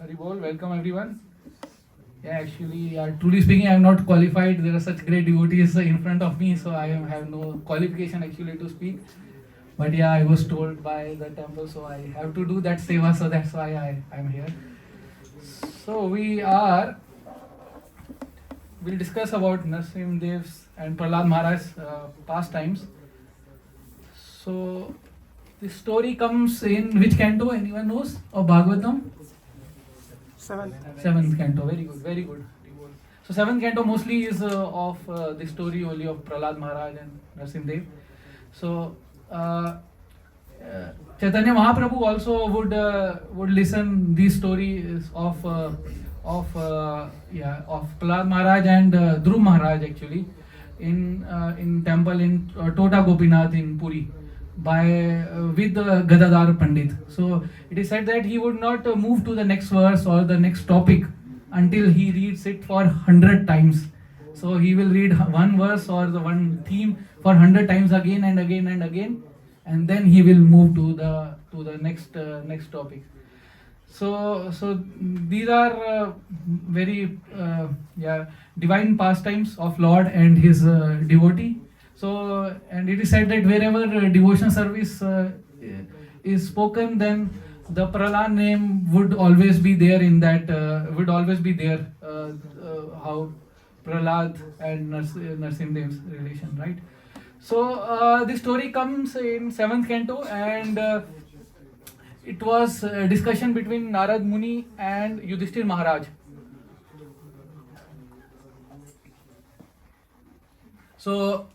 Haribol, welcome everyone. Yeah, actually, truly speaking, I am not qualified. There are such great devotees in front of me, so have no qualification actually to speak. But yeah, I was told by the temple, so I have to do that seva, so that's why I'm here. So we'll discuss about Narsim Dev's and Prahlad Maharaj's pastimes. So the story comes in which canto? Anyone knows? Of Bhagavatam? Seventh canto. Very good, very good. So seventh canto mostly is of the story only of Prahlad Maharaj and Narsim Dev. So Chaitanya Mahaprabhu also would listen these stories of Prahlad Maharaj and Dhruv Maharaj actually in temple in Tota Gopinath in Puri by with Gadadhar Pandit. So it is said that he would not move to the next verse or the next topic until he reads it for 100 times. So he will read one verse or the one theme for 100 times again and again and again, and then he will move to the next topic. So these are very divine pastimes of Lord and his devotee. So, and it is said that wherever devotion service is spoken, then the Prahlad name would always be there in that, would always be there, how Prahlad and Narsim Dev's relation, right? So, the story comes in 7th canto, and it was a discussion between Narad Muni and Yudhishthir Maharaj. So,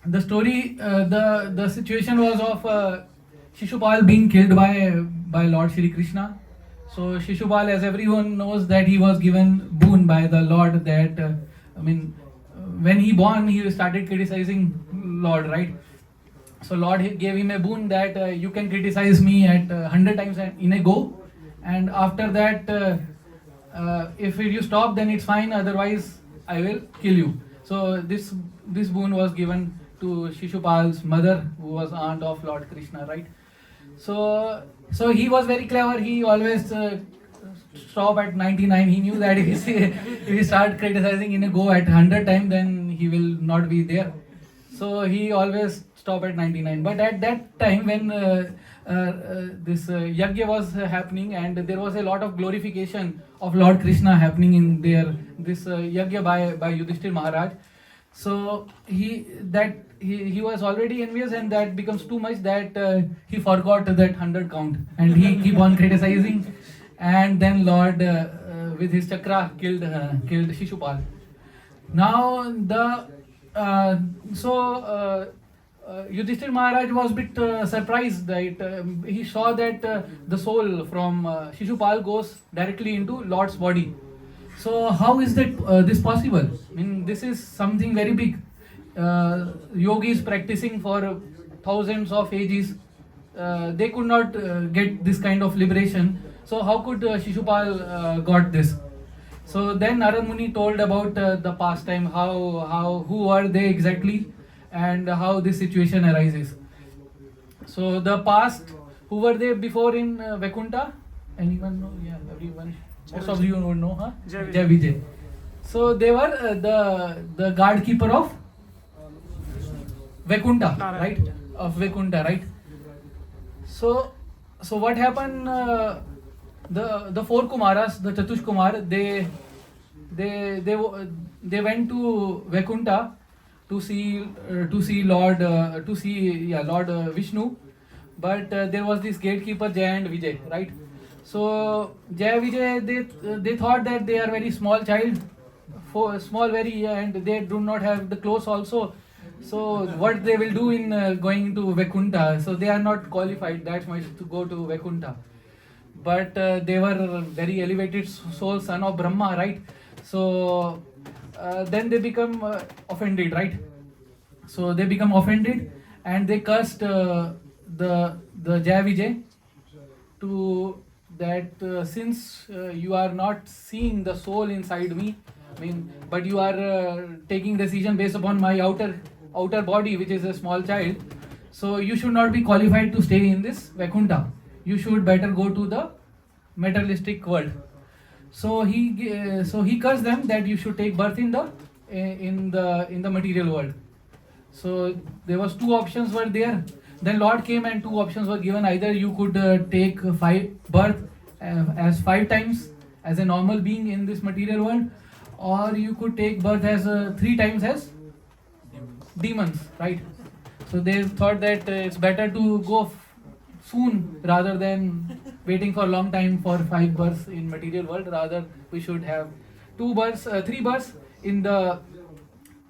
the story, the situation was of Shishupal being killed by Lord Shri Krishna. So Shishupal, as everyone knows, that he was given boon by the Lord that when he born, he started criticizing Lord, right? So Lord gave him a boon that you can criticize me at 100 times in a go, and after that, if you stop, then it's fine. Otherwise, I will kill you. So this boon was given to Shishupal's mother, who was aunt of Lord Krishna, right? So he was very clever. He always stop at 99. He knew that if he start criticizing in a go at 100 times, then he will not be there. So he always stop at 99. But at that time, when this yajna was happening, and there was a lot of glorification of Lord Krishna happening in there, this yajna by Yudhishthir Maharaj. So he was already envious, and that becomes too much that he forgot that 100 count, and he keep on criticizing, and then Lord with his chakra killed Shishupal. Now Yudhishthir Maharaj was a bit surprised that he saw that the soul from Shishupal goes directly into Lord's body. So how is that this possible? I mean, this is something very big. Yogis practicing for thousands of ages, they could not get this kind of liberation. So how could Shishupal got this? So then Narad Muni told about the pastime, who are they exactly, and how this situation arises. So the past, who were they before in Vaikuntha? Anyone know? Yeah, everyone. Most of you would know, huh? Jai Vijay. So they were the guard keeper of Vaikuntha, right? Of Vaikuntha, right? So what happened? The four Kumaras, the Chatush Kumar, they went to Vaikuntha to see Lord Vishnu, but there was this gatekeeper Jai and Vijay, right? So Jai Vijay, they thought that they are very small child, and they do not have the clothes also. So what they will do in going to Vaikuntha? So they are not qualified that much to go to Vaikuntha. But they were very elevated soul, son of Brahma, right? So then they become offended, right? So they become offended, and they cursed the Jai Vijay to that since you are not seeing the soul inside me, but you are taking decision based upon my outer body, which is a small child. So you should not be qualified to stay in this Vaikuntha. You should better go to the materialistic world. So he cursed them that you should take birth in the material world. So there was two options were there. Then Lord came and two options were given. Either you could take five birth as 5 times as a normal being in this material world, or you could take birth as 3 times as demons, right? So they thought that it's better to go soon rather than waiting for a long time for 5 births in material world. Rather, we should have 2 births, 3 births in the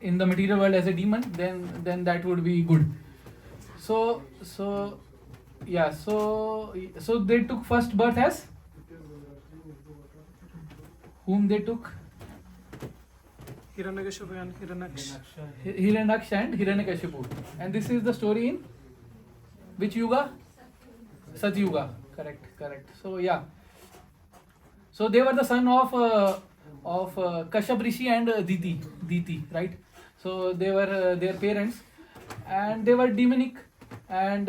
material world as a demon. Then that would be good. So yeah. So they took first birth as whom they took? Hiranyakashipu and Hiranyaksh. Hiranyaksh and Hiranyakashipu. And this is the story in which yuga? Satyuga. Correct. So yeah. So they were the son of Kashyap Rishi and Diti, right? So they were their parents, and they were demonic. And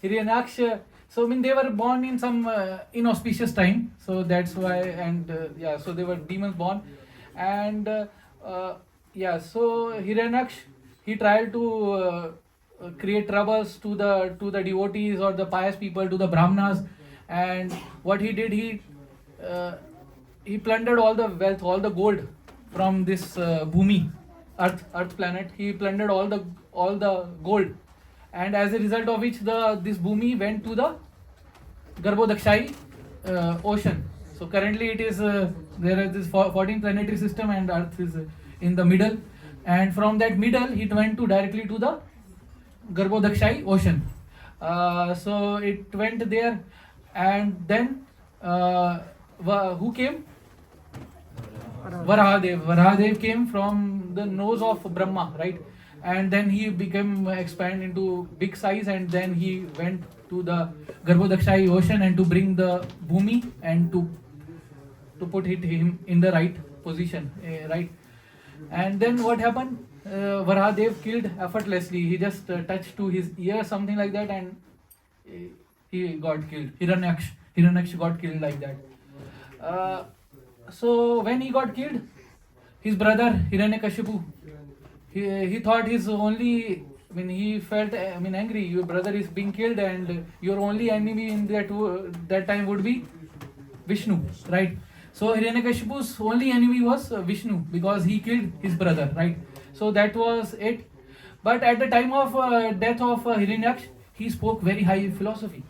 Hiranyaksh. So they were born in some inauspicious time. So that's why. And yeah. So they were demons born, and yeah. So Hiranyaksh, he tried to create troubles to the devotees or the pious people, to the brahmanas. And what he did, he plundered all the wealth, all the gold from this Bhumi, Earth planet. He plundered all the gold, and as a result of which this Bhumi went to the Garbhodakshai ocean. So currently it is there is this 14 planetary system, and Earth is in the middle. And from that middle, it went directly to the Garbhodakshai ocean. So it went there, and then who came? Varahadev came from the nose of Brahma, right? And then he became expand into big size, and then he went to the Garbhodakshai ocean and to bring the Bhumi and to put him in the right position, right? And then what happened? Varahadev killed effortlessly. He just touched to his ear, something like that, and he got killed. Hiranyaksh got killed like that. So when he got killed, his brother Hiranyakashipu, he thought his only. He felt angry. Your brother is being killed, and your only enemy in that time would be Vishnu, right? So Hiranyakashipu's only enemy was Vishnu, because he killed his brother, right? So that was it. But at the time of death of Hiranyaksh, he spoke very high philosophy.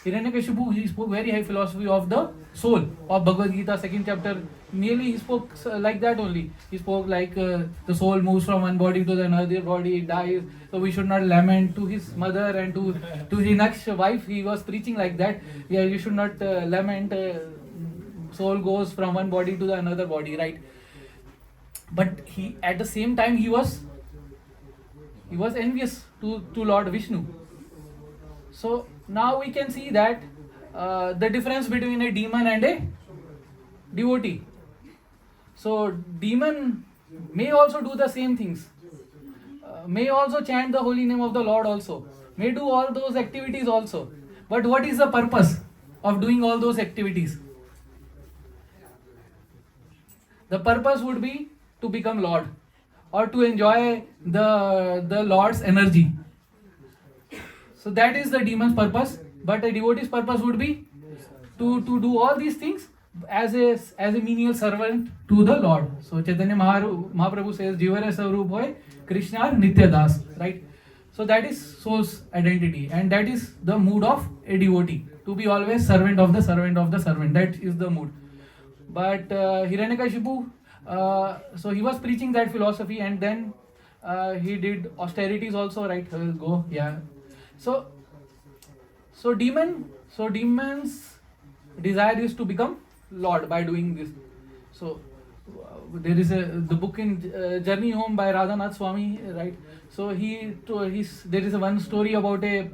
Hiranyakashipu, he spoke very high philosophy of the soul of Bhagavad Gita, 2nd chapter. Nearly he spoke like that only. He spoke like the soul moves from one body to the another body, it dies. So we should not lament. To his mother and to Hiranyaksh's wife, he was preaching like that. Yeah, you should not lament. Soul goes from one body to the another body, right? But he, at the same time, he was envious to Lord Vishnu. So now we can see that the difference between a demon and a devotee. So demon may also do the same things, may also chant the holy name of the Lord also, may do all those activities also. But what is the purpose of doing all those activities? The purpose would be to become Lord, or to enjoy the Lord's energy. So that is the demon's purpose. But a devotee's purpose would be to do all these things as a menial servant to the Lord. So Chaitanya Mahaprabhu says, Jivare Sarup hoy Krishna Nitya Das, right? So that is soul's identity, and that is the mood of a devotee, to be always servant of the servant of the servant. That is the mood. But Hiranyakashipu, so he was preaching that philosophy, and then he did austerities also, right? So demon's desire is to become Lord by doing this. So there is the book in Journey Home by Radhanath Swami, right? So there is one story about a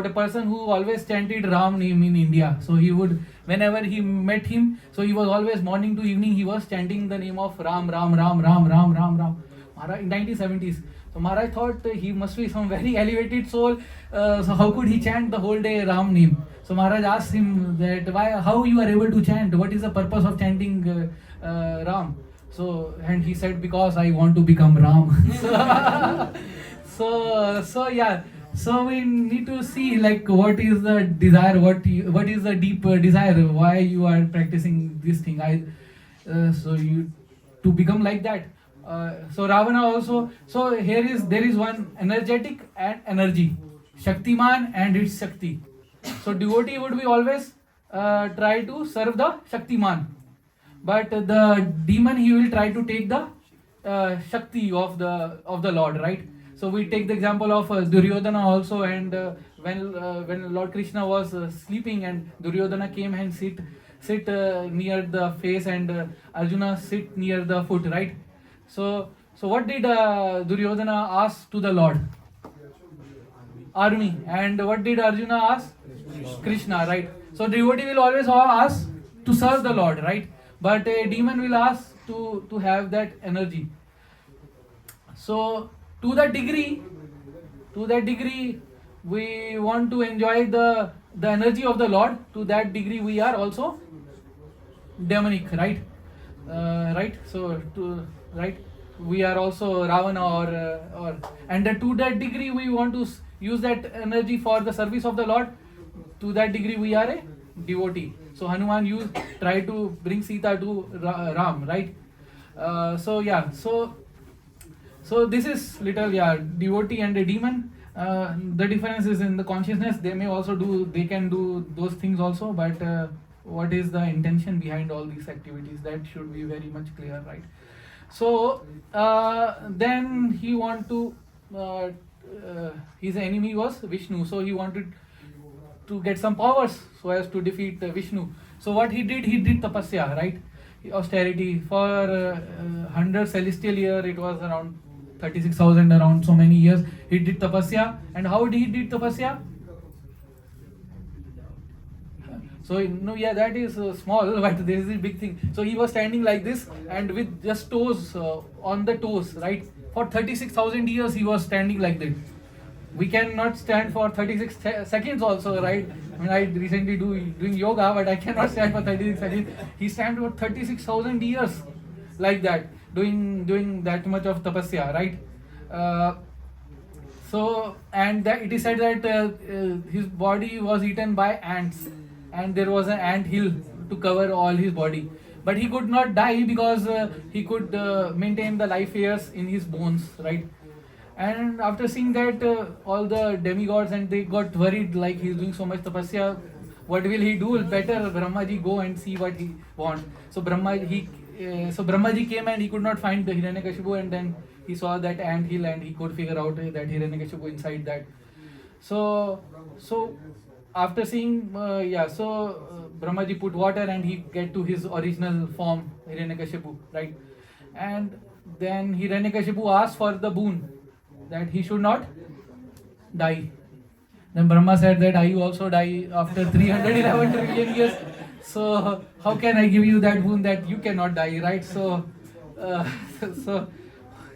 person who always chanted Ram name in India. So he would, whenever he met him, so he was always morning to evening, he was chanting the name of Ram, Ram, Ram, Ram, Ram, Ram, Ram. In 1970s. So Maharaj thought he must be some very elevated soul. So how could he chant the whole day Ram name? So Maharaj asked him that how you are able to chant? What is the purpose of chanting Ram? So and he said, because I want to become Ram. So yeah. So we need to see like what is the desire, what is the deep desire, why you are practicing this thing. So you to become like that. So Ravana also. So there is one energetic and energy, Shaktiman and its Shakti. So devotee would be always try to serve the Shaktiman, but the demon he will try to take the Shakti of the Lord, right? So we take the example of Duryodhana also, and when Lord Krishna was sleeping and Duryodhana came and sit near the face, and Arjuna sit near the foot, right? So what did Duryodhana ask to the Lord? Army. And what did Arjuna ask? Krishna, right? So devotee will always ask to serve the Lord, right? But a demon will ask to have that energy. So to that degree we want to enjoy the energy of the Lord. To that degree we are also demonic, right? Right. So we are also Ravana, or and to that degree we want to use that energy for the service of the Lord. To that degree we are a devotee. So Hanuman try to bring Sita to Ram, right? So yeah, so this is little, devotee and a demon. The difference is in the consciousness. They can do those things also, but what is the intention behind all these activities, that should be very much clear, right? So then he want to his enemy was Vishnu, so he wanted to get some powers so as to defeat Vishnu. So what he did tapasya, right? Austerity for 100 celestial year. It was around 36,000, around so many years. He did tapasya. And how he did tapasya? So that is small, but this is a big thing. So he was standing like this, and with just toes on the toes, right? For 36,000 years he was standing like that. We cannot stand for 36 seconds also, right? I mean, I recently doing yoga, but I cannot stand for 36 seconds. He stand for 36,000 years like that, doing that much of tapasya, right? It is said that his body was eaten by ants, and there was an ant hill to cover all his body. But he could not die because he could maintain the life years in his bones, right? And after seeing that, all the demigods, and they got worried, like he's doing so much tapasya, what will he do? Better Brahmaji go and see what he wants. So Brahmaji came, and he could not find the Hiranyakashipu, and then he saw that ant hill, and he could figure out that Hiranyakashipu inside that. So after seeing, Brahmaji put water, and he get to his original form, Hiranyakashipu, right? And then Hiranyakashipu asked for the boon, that he should not die. Then Brahma said that I also die after 311 trillion years. So how can I give you that boon that you cannot die, right?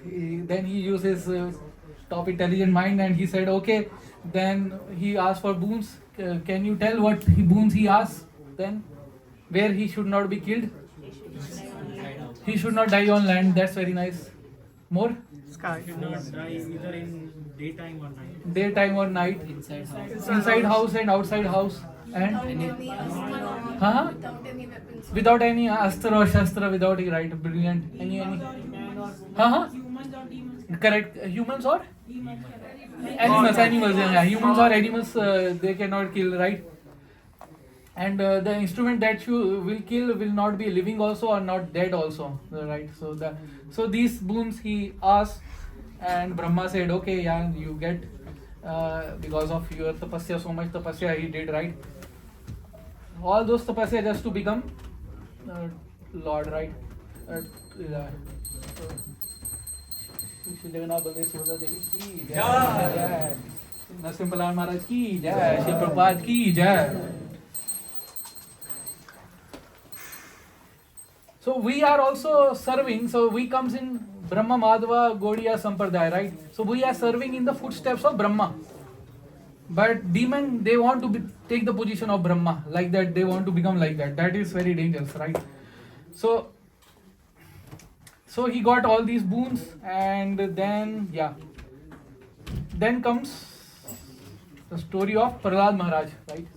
Then he uses top intelligent mind, and he said, okay. Then he asked for boons. Can you tell what boons he asked? Then where he should not be killed? He should not die on land. That's very nice. More? Sky. Should not die either in daytime or night. Daytime or night. Inside house and outside house. And without any astra or shastra, without any, right? Brilliant. Any correct. Humans or animals. Yeah. Humans or animals, they cannot kill, right? And the instrument that you will kill will not be living also, or not dead also, right? So these boons he asked, and Brahma said, okay, yeah, you get because of your tapasya, so much tapasya he did, right? All those tapasya just to become Lord, right? Shri Jagannath Baladev Subhadra Devi ki jai, Narasimha Lal Maharaj ki jai, Shri Prabhupada ki jai. So we are also serving. So we comes in Brahma Madhava Gaudiya Sampradaya, right? So we are serving in the footsteps of Brahma. but demon, they want to take the position of Brahma, like that. They want to become like that. That is very dangerous, right? So he got all these boons, and then comes the story of Prahlad Maharaj, right?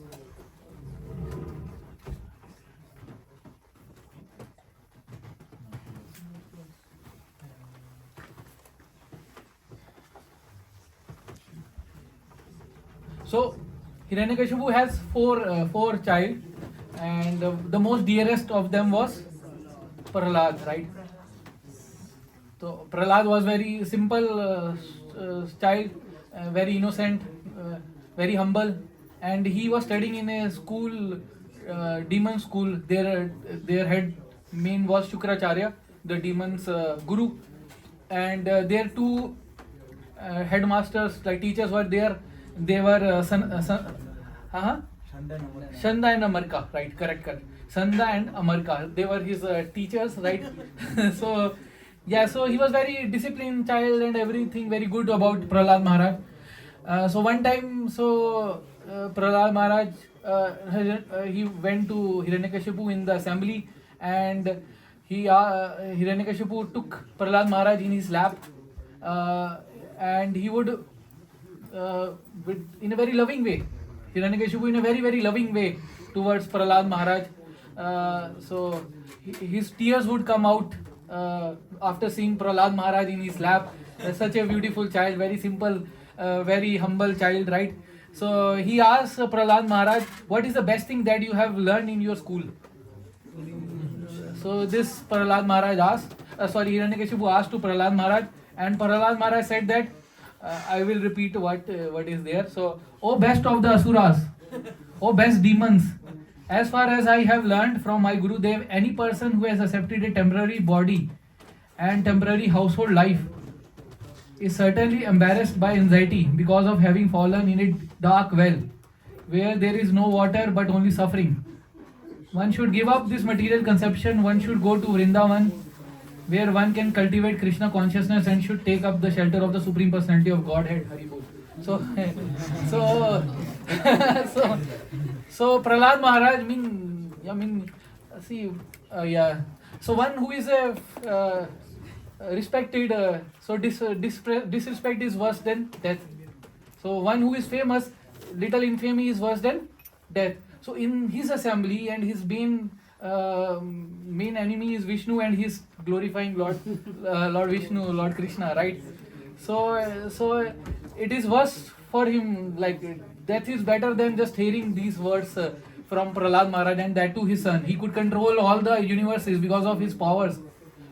So Hiranyakashipu has four child, and the most dearest of them was Prahlad, right? So Prahlad was very simple child, very innocent, very humble, and he was studying in a school, demon school. Their head main was Shukracharya, the demon's guru, and their two headmasters, like teachers, were there. They were Shanda and Amarka, right? Correct. Sanda and Amarka, they were his teachers, right? So so he was very disciplined child and everything very good about Prahlad Maharaj. So one time, Prahlad Maharaj, he went to Hiranyakashipu in the assembly, and Hiranyakashipu took Prahlad Maharaj in his lap, and he would, in a very loving way, Hiranyakashipu in a very, very loving way towards Prahlad Maharaj. His tears would come out after seeing Prahlad Maharaj in his lap. Such a beautiful child, very simple, very humble child, right? So he asked Prahlad Maharaj, what is the best thing that you have learned in your school? So this Prahlad Maharaj asked, Hiranyakashipu asked to Prahlad Maharaj, and Prahlad Maharaj said that, I will repeat what is there. So, O best of the Asuras, O best demons, as far as I have learned from my Gurudev, any person who has accepted a temporary body and temporary household life is certainly embarrassed by anxiety because of having fallen in a dark well where there is no water but only suffering. One should give up this material conception. One should go to Vrindavan, where one can cultivate Krishna consciousness, and should take up the shelter of the Supreme Personality of Godhead. Haribol. So Prahlad Maharaj, So one who is a respected, disrespect is worse than death. So one who is famous, little infamy is worse than death. So in his assembly, and his main enemy is Vishnu, and he's glorifying Lord Vishnu, Lord Krishna, right? So it is worse for him, like death is better than just hearing these words from Prahlad Maharaj, and that to his son. He could control all the universes because of his powers.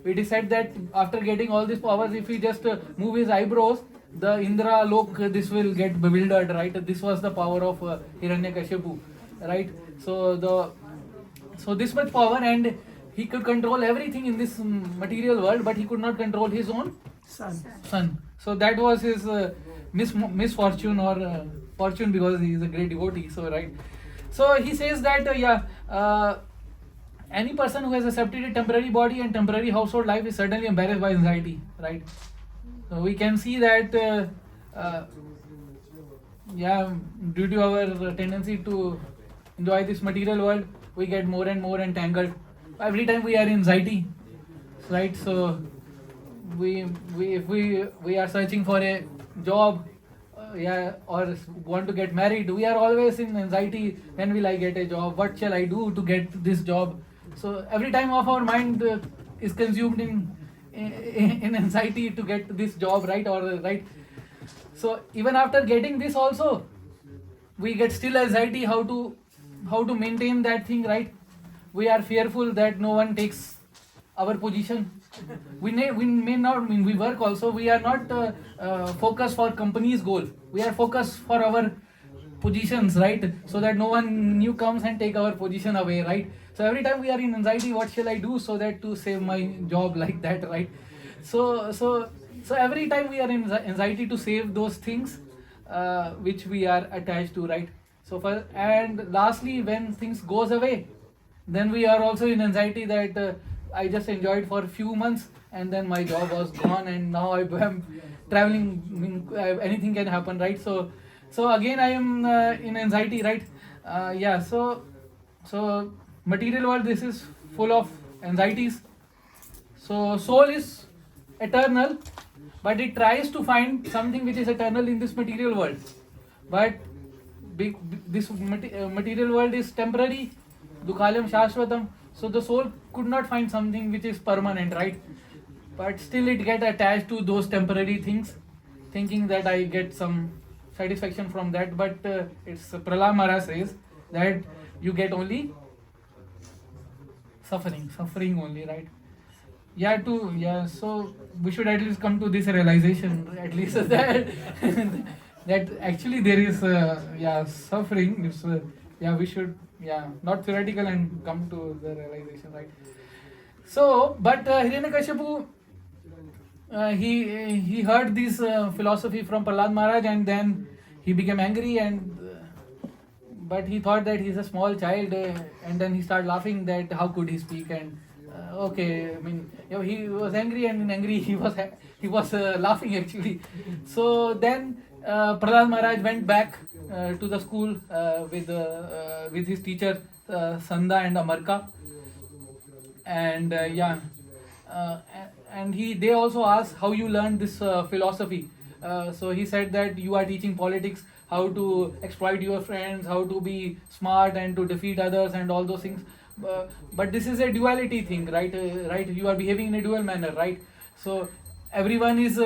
It is said that after getting all these powers, if he just move his eyebrows, the Indra Lok, this will get bewildered, right? This was the power of Hiranyakashipu, right? So this much power, and he could control everything in this material world, but he could not control his own son. So that was his misfortune, or fortune, because he is a great devotee. So right. So he says that any person who has accepted a temporary body and temporary household life is certainly embarrassed by anxiety, right? So we can see that due to our tendency to enjoy this material world, we get more and more entangled. Every time we are in anxiety, right? So if we are searching for a job, or want to get married, we are always in anxiety. When will I get a job? What shall I do to get this job? So every time of our mind is consumed in anxiety to get this job, right? So even after getting this also, we get still anxiety how to maintain that thing, right? We are fearful that no one takes our position. We may not, we work also, we are not focused for company's goal. We are focused for our positions, right? So that no one new comes and take our position away, right? So every time we are in anxiety, what shall I do so that to save my job, like that, right? So every time we are in anxiety to save those things which we are attached to, right? And lastly, when things goes away, then we are also in anxiety that I just enjoyed for a few months, and then my job was gone, and now I am traveling. Anything can happen, right? So So again I am in anxiety, right? Yeah. So material world, this is full of anxieties. So soul is eternal, but it tries to find something which is eternal in this material world. But this material world is temporary, dukhalam shashvatam. So the soul could not find something which is permanent, right? But still it get attached to those temporary things, thinking that I get some satisfaction from that. But it's Prahlad Maharaj says that you get only suffering only, right? Yeah, so we should at least come to this realization, at least that that actually there is suffering. It's we should not theoretical and come to the realization, right? So but Hiranyakashipu, he heard this philosophy from Prahlad Maharaj, and then he became angry, and but he thought that he's a small child, and then he started laughing that how could he speak. And okay, I mean, he was angry, and in angry he was laughing actually. So then Prahlad Maharaj went back to the school with his teacher Sanda and Amarka, and and they also asked how you learned this philosophy. So he said that you are teaching politics, how to exploit your friends, how to be smart and to defeat others and all those things. But this is a duality thing, right? Right, you are behaving in a dual manner, right? So everyone is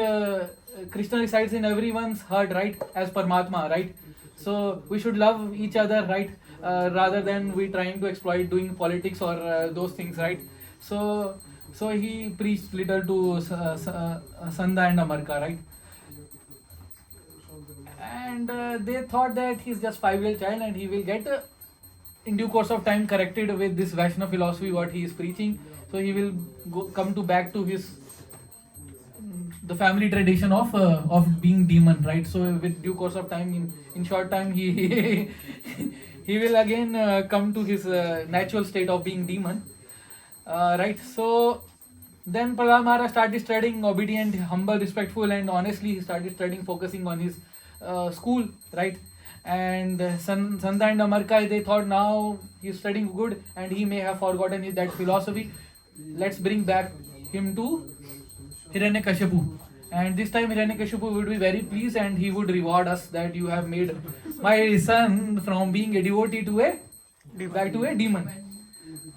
Krishna resides in everyone's heart, right? As Paramatma, right? So we should love each other, right? Rather than we trying to exploit doing politics or those things, right? So he preached little to Sanda and Amarka, right? And they thought that he's just 5-year-old child and he will get in due course of time corrected with this Vaishnava philosophy what he is preaching. So he will come to back to his the family tradition of being demon, right? So with due course of time, in short time, he he will again come to his natural state of being demon, right? So then Prahlad Maharaj started studying obedient, humble, respectful, and honestly he started studying, focusing on his school, right? And Sanda and Amarka, they thought now he's studying good and he may have forgotten that philosophy. Let's bring back him to Hiranyakashipu. And this time Hiranyakashipu would be very pleased and he would reward us that you have made my son from being a devotee to back to a demon.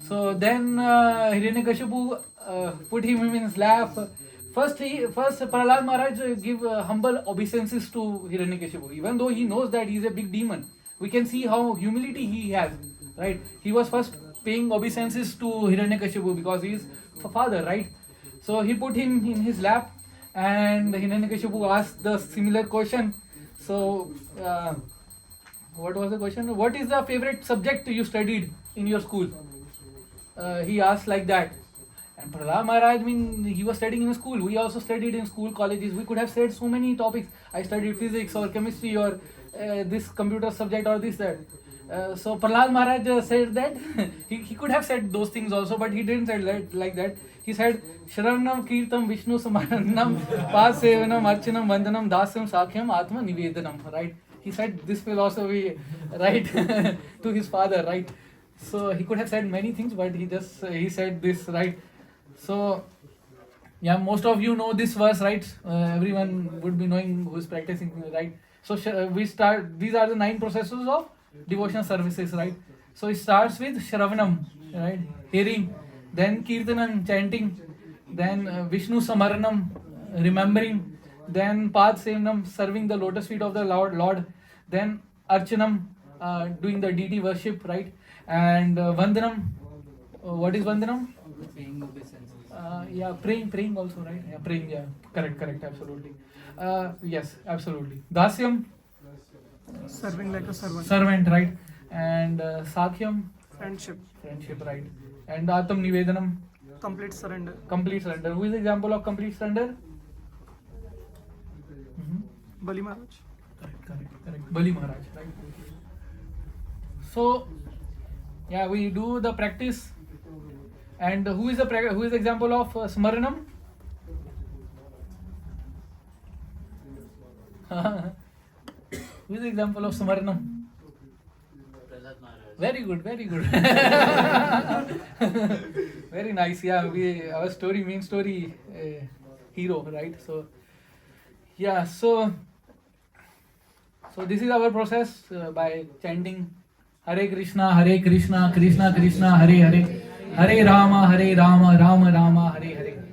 So then Hiranyakashipu put him in his lap. First Prahlad Maharaj give humble obeisances to Hiranyakashipu, even though he knows that he is a big demon. We can see how humility he has, right? He was first paying obeisances to Hiranyakashipu because he is father, right? So he put him in his lap, and Hiranyakashipu asked the similar question. So what was the question? What is the favorite subject you studied in your school? He asked like that. And Prahlad Maharaj, he was studying in school. We also studied in school, colleges. We could have said so many topics. I studied physics or chemistry or this computer subject or this, that. So Prahlad Maharaj said that he could have said those things also, but he didn't say like that. He said, Shravanam, Kirtam, Vishnu, Samaranam, Pasevanam, Archanam, Vandanam, Dasyam, Sakhyam, Atma, Nivedanam, right? He said this philosophy, right, to his father, right? So he could have said many things, but he said this, right? So, yeah, most of you know this verse, right? Everyone would be knowing who is practicing, right? So these are the 9 processes of devotional services, right? So it starts with Shravanam, right? Hearing, then Kirtanam, chanting, then Vishnu Samaranam, remembering, then Pad Sevanam, serving the lotus feet of the Lord, then Archanam, doing the deity worship, right? And Vandanam, what is Vandanam? Paying obeisances. Praying also, right? Yeah, praying, yeah. Correct, absolutely. Yes, absolutely. Dasyam, Serving like a servant. servant, right? And Sakhyam, Friendship. friendship, right? And Atam Nivedanam, Complete surrender. complete surrender. Who is the example of complete surrender? Bali Maharaj. Correct. Bali Maharaj, right? So, yeah, we do the practice. And who is the example of Smaranam? Who is the example of Samaranam? Very good, very good. Very nice. Yeah, our story, main story, hero, right? So, yeah, so this is our process by chanting Hare Krishna, Krishna Krishna, Hare Hare, Hare Rama, Rama Rama, Hare Hare.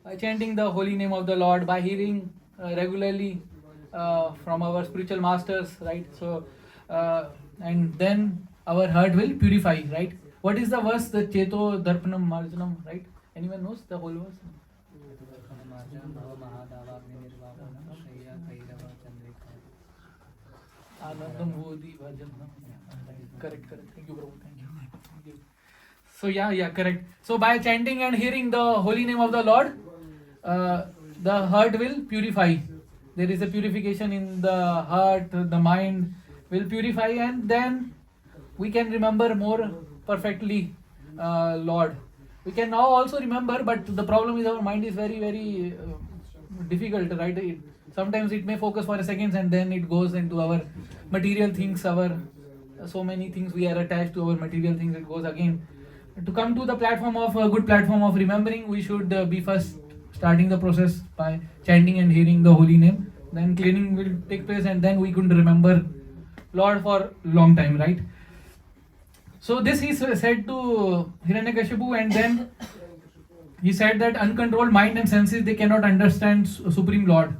By chanting the holy name of the Lord, by hearing regularly from our spiritual masters, right? So, and then our heart will purify, right? What is the verse? The Cheto Darpanam Marjanam, right? Anyone knows the whole verse? Anandam Bodhi Bhajanam. Correct. Thank you, Prabhu. Thank you. So yeah, correct. So by chanting and hearing the holy name of the Lord, the heart will purify. There is a purification in the heart, the mind will purify, and then we can remember more perfectly Lord. We can now also remember, but the problem is our mind is very, very difficult, right? Sometimes it may focus for a second and then it goes into our material things, our so many things we are attached to our material things, it goes again. To come to the platform of a good platform of remembering, we should be first starting the process by chanting and hearing the holy name. Then cleaning will take place and then we could remember Lord for long time, right? So this he said to Hiranyakashipu, and then he said that uncontrolled mind and senses, they cannot understand Supreme Lord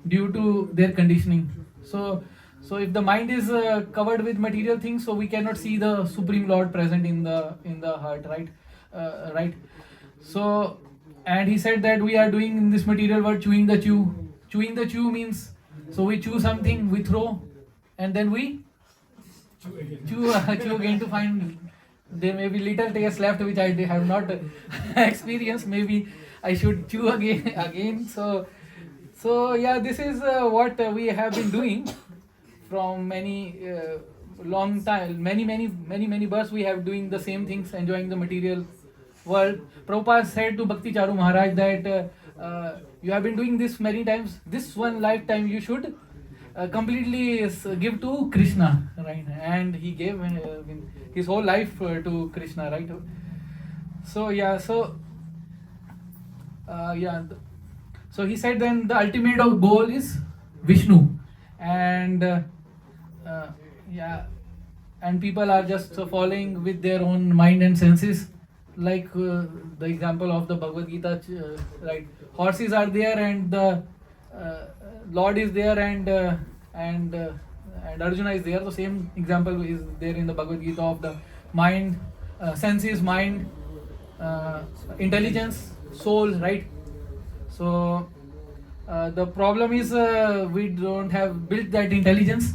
due to their conditioning. So if the mind is covered with material things, so we cannot see the Supreme Lord present in the heart, right? Right. So, and he said that we are doing in this material world chewing the chew. Chewing the chew means, so we chew something, we throw, and then we chew again to find there may be little taste left which I have not experienced. Maybe I should chew again. So yeah, this is what we have been doing from many long time, many births. We have doing the same things, enjoying the material world. Prabhupada said to Bhakti Charu Maharaj that you have been doing this many times. This one lifetime you should completely give to Krishna, right? And he gave his whole life to Krishna, right? So yeah, so he said then the ultimate of goal is Vishnu, and and people are just following with their own mind and senses, like the example of the Bhagavad Gita, right? Horses are there and the Lord is there and Arjuna is there. The same example is there in the Bhagavad Gita of the mind, senses, mind, intelligence, soul, right? So the problem is we don't have built that intelligence,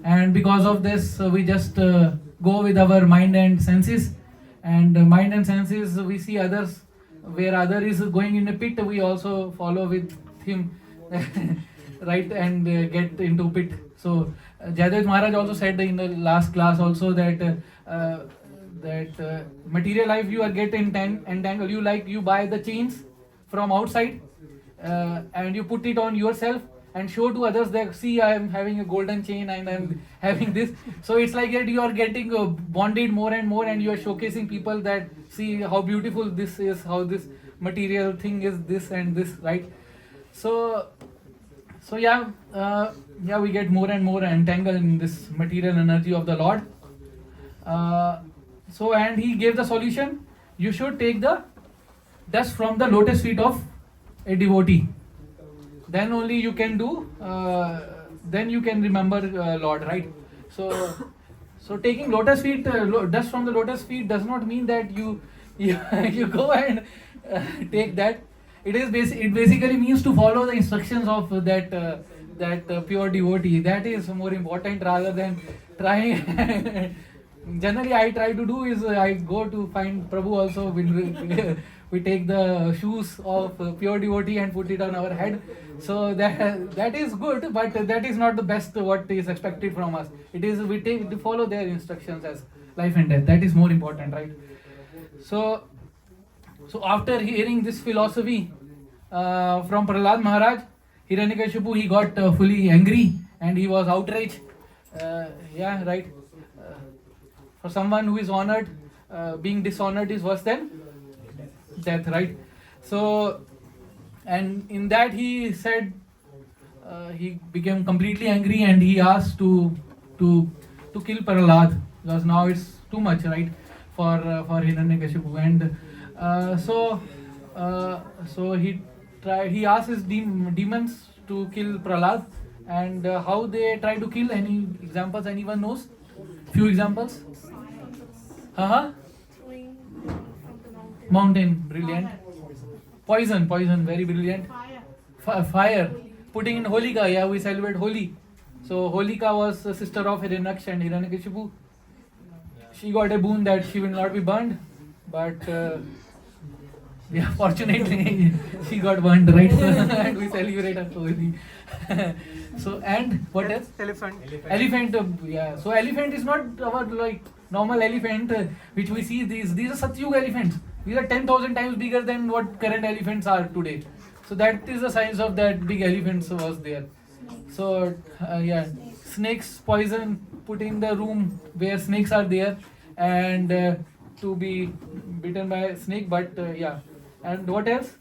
and because of this we just go with our mind and senses, and mind and senses we see others, where other is going in a pit, we also follow with him right, and get into pit. So Jayadeva Maharaj also said in the last class also that material life you are get entangled. You buy the chains from outside and you put it on yourself and show to others that see I am having a golden chain and I am having this. So it's like that you are getting bonded more and more, and you are showcasing people that see how beautiful this is, how this material thing is, this and this, right? So we get more and more entangled in this material energy of the Lord. So and he gave the solution: you should take the dust from the lotus feet of a devotee. Then only you can do. Then you can remember Lord, right? So taking lotus feet, dust from the lotus feet does not mean that you go and take that. It basically means to follow the instructions of that pure devotee. That is more important rather than trying. Generally, I try to do is I go to find Prabhu also. We take the shoes of pure devotee and put it on our head. So that is good, but that is not the best what is expected from us. It is we take to follow their instructions as life and death. That is more important, right? So after hearing this philosophy from Prahlad Maharaj, Hiranyakashipu, he got fully angry and he was outraged Yeah, right. Uh, for someone who is honored, being dishonored is worse than death, right? So, and in that he said, he became completely angry and he asked to to kill Prahlad because now it's too much, right, for Hiranyakashipu. And so so he asked his demons to kill Prahlad. And how they try to kill, any examples anyone knows? Few examples. Uh-huh. Throwing from the mountain. Mountain, brilliant. Poison, very brilliant. Fire, putting in Holika. Yeah, we celebrate Holi. So Holika was the sister of Hiranyaksh and Hiranyakashipu. She got a boon that she will not be burned, but yeah, fortunately she got burned, right? And we celebrate her Holi. So, and what else? Elephant. Elephant, yeah. So elephant is not our like normal elephant which we see. These are Satyug elephants. These are 10,000 times bigger than what current elephants are today. So that is the size of that big elephants was there. So yeah, snakes poison put in the room where snakes are there, and to be bitten by a snake. But yeah, and what else?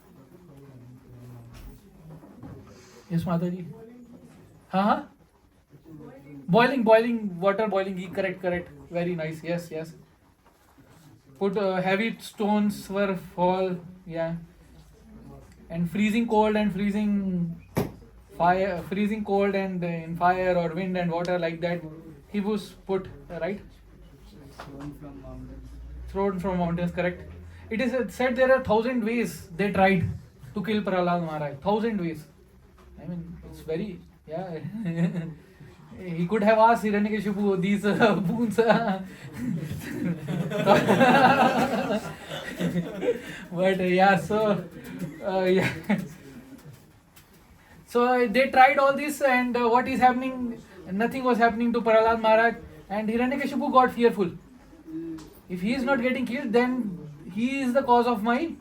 Yes, Mataji. Huh? Boiling water, boiling. Correct. Very nice. Yes. Put heavy stones were fall. Yeah. And freezing cold and freezing fire, freezing cold and in fire or wind and water like that. He was put right. Thrown from mountains. Correct. It is said there are 1,000 ways they tried to kill Prahlad Maharaj. 1,000 ways. I mean, it's very. Yeah, he could have asked Hiranyakashipu these boons. But yeah, so yeah. So they tried all this, and what is happening? Nothing was happening to Prahlad Maharaj, and Hiranyakashipu got fearful. If he is not getting killed, then he is the cause of my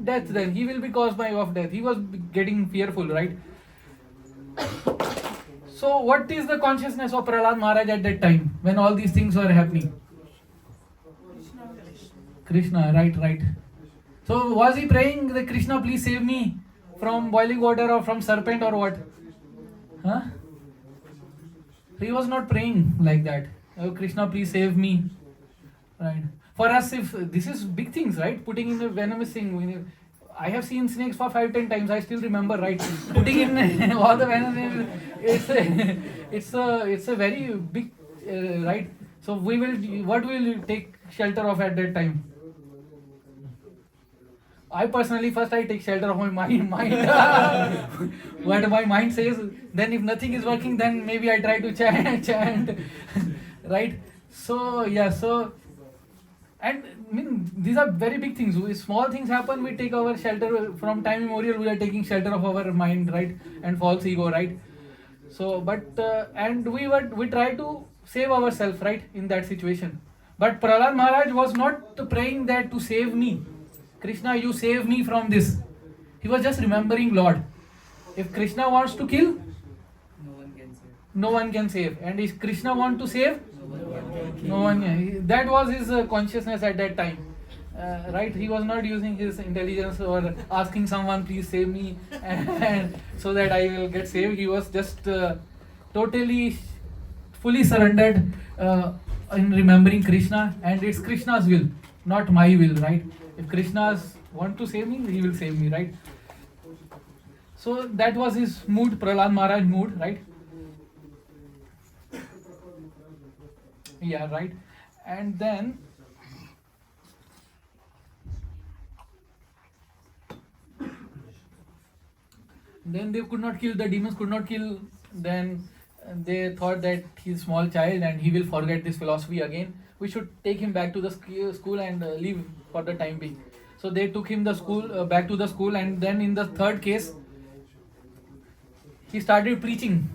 death. Then he will be caused by of death. He was getting fearful, right? So what is the consciousness of Prahlad Maharaj at that time when all these things were happening? Krishna, right. So was he praying that Krishna please save me from boiling water or from serpent or what? Huh? He was not praying like that. Oh, Krishna please save me. Right. For us, if this is big things, right? Putting in the venomous thing. I have seen snakes for 5-10 times. I still remember, right? Putting in all the venom, it's a very big, right? So what will you take shelter of at that time? I personally first I take shelter of my mind. What my mind says. Then if nothing is working, then maybe I try to chant, right? So yeah, and I mean, these are very big things. Small things happen, we take our shelter. From time immemorial, we are taking shelter of our mind, right? And false ego, right? So, but and we try to save ourselves, right? In that situation. But Prahlad Maharaj was not praying that to save me. Krishna, you save me from this. He was just remembering Lord. If Krishna wants to kill, no one can save. And if Krishna wants to save, no one. That was his consciousness at that time, right? He was not using his intelligence or asking someone, please save me, and so that I will get saved. He was just totally, fully surrendered in remembering Krishna, and it's Krishna's will, not my will, right? If Krishna's want to save me, he will save me, right? So that was his mood, Prahlad Maharaj mood, right? Yeah, right. And then they could not kill, the demons could not kill. Then they thought that he's a small child and he will forget this philosophy again. We should take him back to the school and leave for the time being. So they took him back to the school, and then in the third case he started preaching.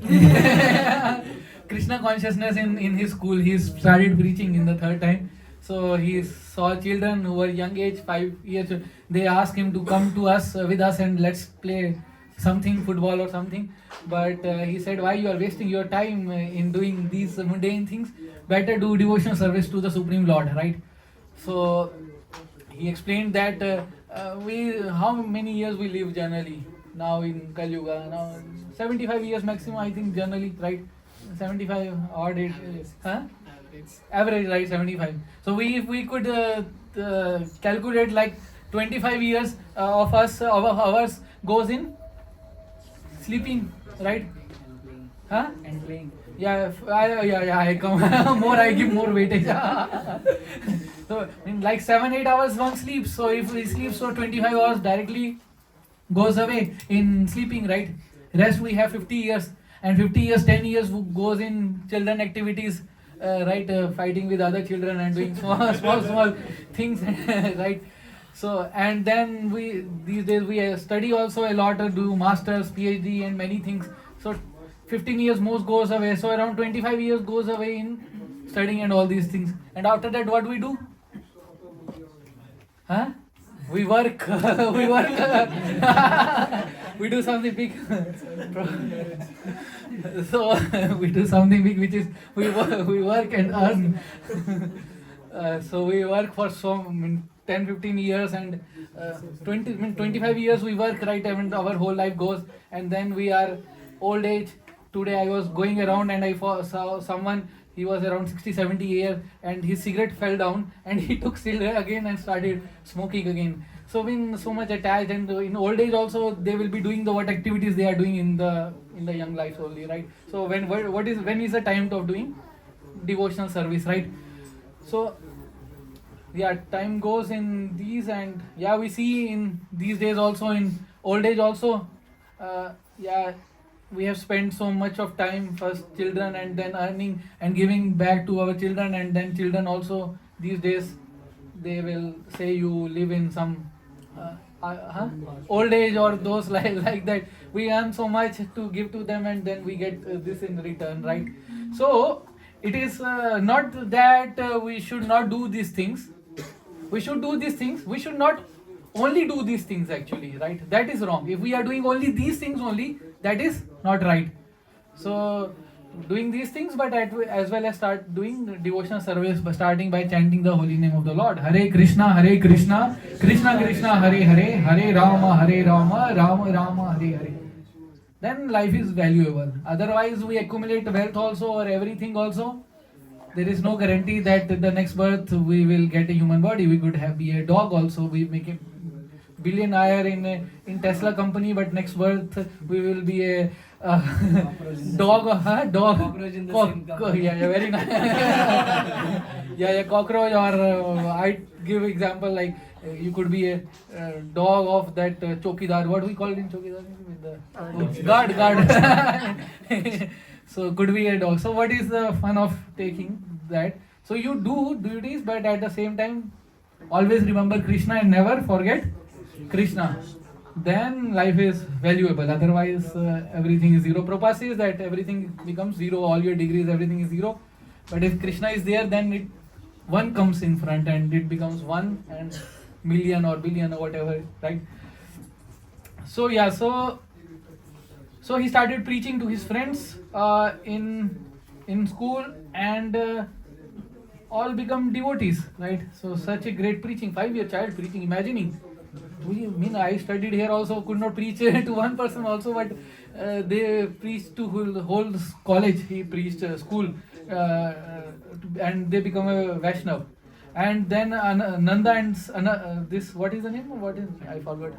Krishna consciousness in his school. He started preaching in the third time. So he saw children who were young age, 5 years. They asked him to come to us with us and let's play something, football or something. But he said, why you are wasting your time in doing these mundane things? Better do devotional service to the Supreme Lord, right? So he explained that we how many years we live generally now in Kali Yuga. Now 75 years maximum, I think, generally, right? 75 odd it, huh? Average, right? 75. So if we could calculate like 25 years of us of ours goes in sleeping, right? Huh? And playing. Yeah, I come more, I give more weightage. So in like 7-8 hours one sleeps. So if we sleep, so 25 hours directly goes away in sleeping, right? Rest we have 50 years, and 50 years, 10 years goes in children activities, right? Fighting with other children and doing small things, right? So and then we these days we study also a lot, do masters, PhD, and many things. So 15 years most goes away. So around 25 years goes away in studying and all these things. And after that, what we do? Huh? We work. We work. We do something big. So we do something big, which is we work and earn. So we work for 10-15 years, and 25 years we work, right? I mean, our whole life goes, and then we are old age. Today I was going around and I saw someone. He was around 60-70 years, and his cigarette fell down, and he took cigarette again and started smoking again. So being so much attached, and in old age also they will be doing the what activities they are doing in the young life only, right? So when is the time of doing devotional service, right? So yeah, time goes in these, and yeah, we see in these days also, in old age also, yeah, we have spent so much of time, first children and then earning and giving back to our children, and then children also these days they will say you live in some old age or those like that. We earn so much to give to them, and then we get this in return, right? So it is not that we should not do these things. We should do these things. We should not only do these things, actually, right? That is wrong. If we are doing only these things only, that is not right. So doing these things, but as well as start doing devotional service by starting by chanting the holy name of the Lord. Hare Krishna, Krishna Krishna, Hare Hare, Hare Rama, Rama Rama, Hare Hare. Then life is valuable. Otherwise, we accumulate wealth also, or everything also. There is no guarantee that the next birth we will get a human body. We could be a dog also. We make a billionaire in Tesla company, but next birth we will be a dog. Cockroach in the same company. Yeah, very nice. Yeah, cockroach, or I give example like you could be a dog of that chokidar. What we call it in chokidar? With the guard. So could be a dog. So what is the fun of taking that? So you do duties, but at the same time always remember Krishna and never forget Krishna. Then life is valuable. Otherwise everything is zero. Prabhupada says that everything becomes zero. All your degrees, everything is zero. But if Krishna is there, then one comes in front, and it becomes one and million or billion or whatever, right? So yeah, so he started preaching to his friends in school, and all become devotees, right? So such a great preaching, 5-year child preaching, imagining. I studied here also, could not preach to one person also, but they preached to the whole college. He preached school, and they become a Vaishnav. And then Nanda and this, what is the name? I forgot.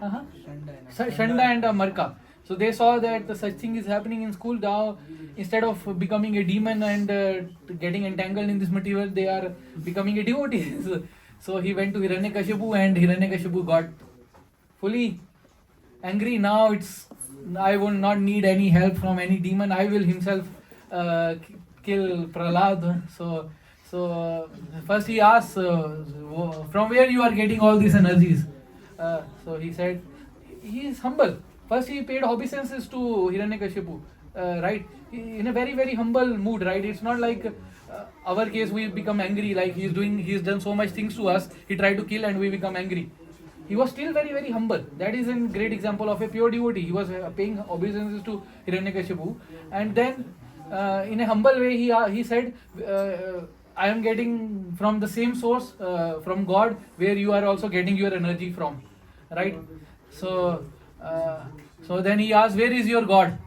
Shanda and Marka. So they saw that such thing is happening in school. Now, instead of becoming a demon and getting entangled in this material, they are becoming a devotee. So he went to Hiranyakashipu, and Hiranyakashipu got fully angry. Now I will not need any help from any demon. I will himself kill Prahlad. So first he asked, from where you are getting all these energies? So he said, he is humble. First he paid obeisances to Hiranyakashipu, right? In a very, very humble mood, right? It's not like our case we become angry, like he's done so much things to us, he tried to kill and we become angry. he was still very very humble. That is a great example of a pure devotee. He was paying obeisances to Hiranyakashipu, and then in a humble way he said, I am getting from the same source, from God, where you are also getting your energy from, right? So so then he asked, where is your God?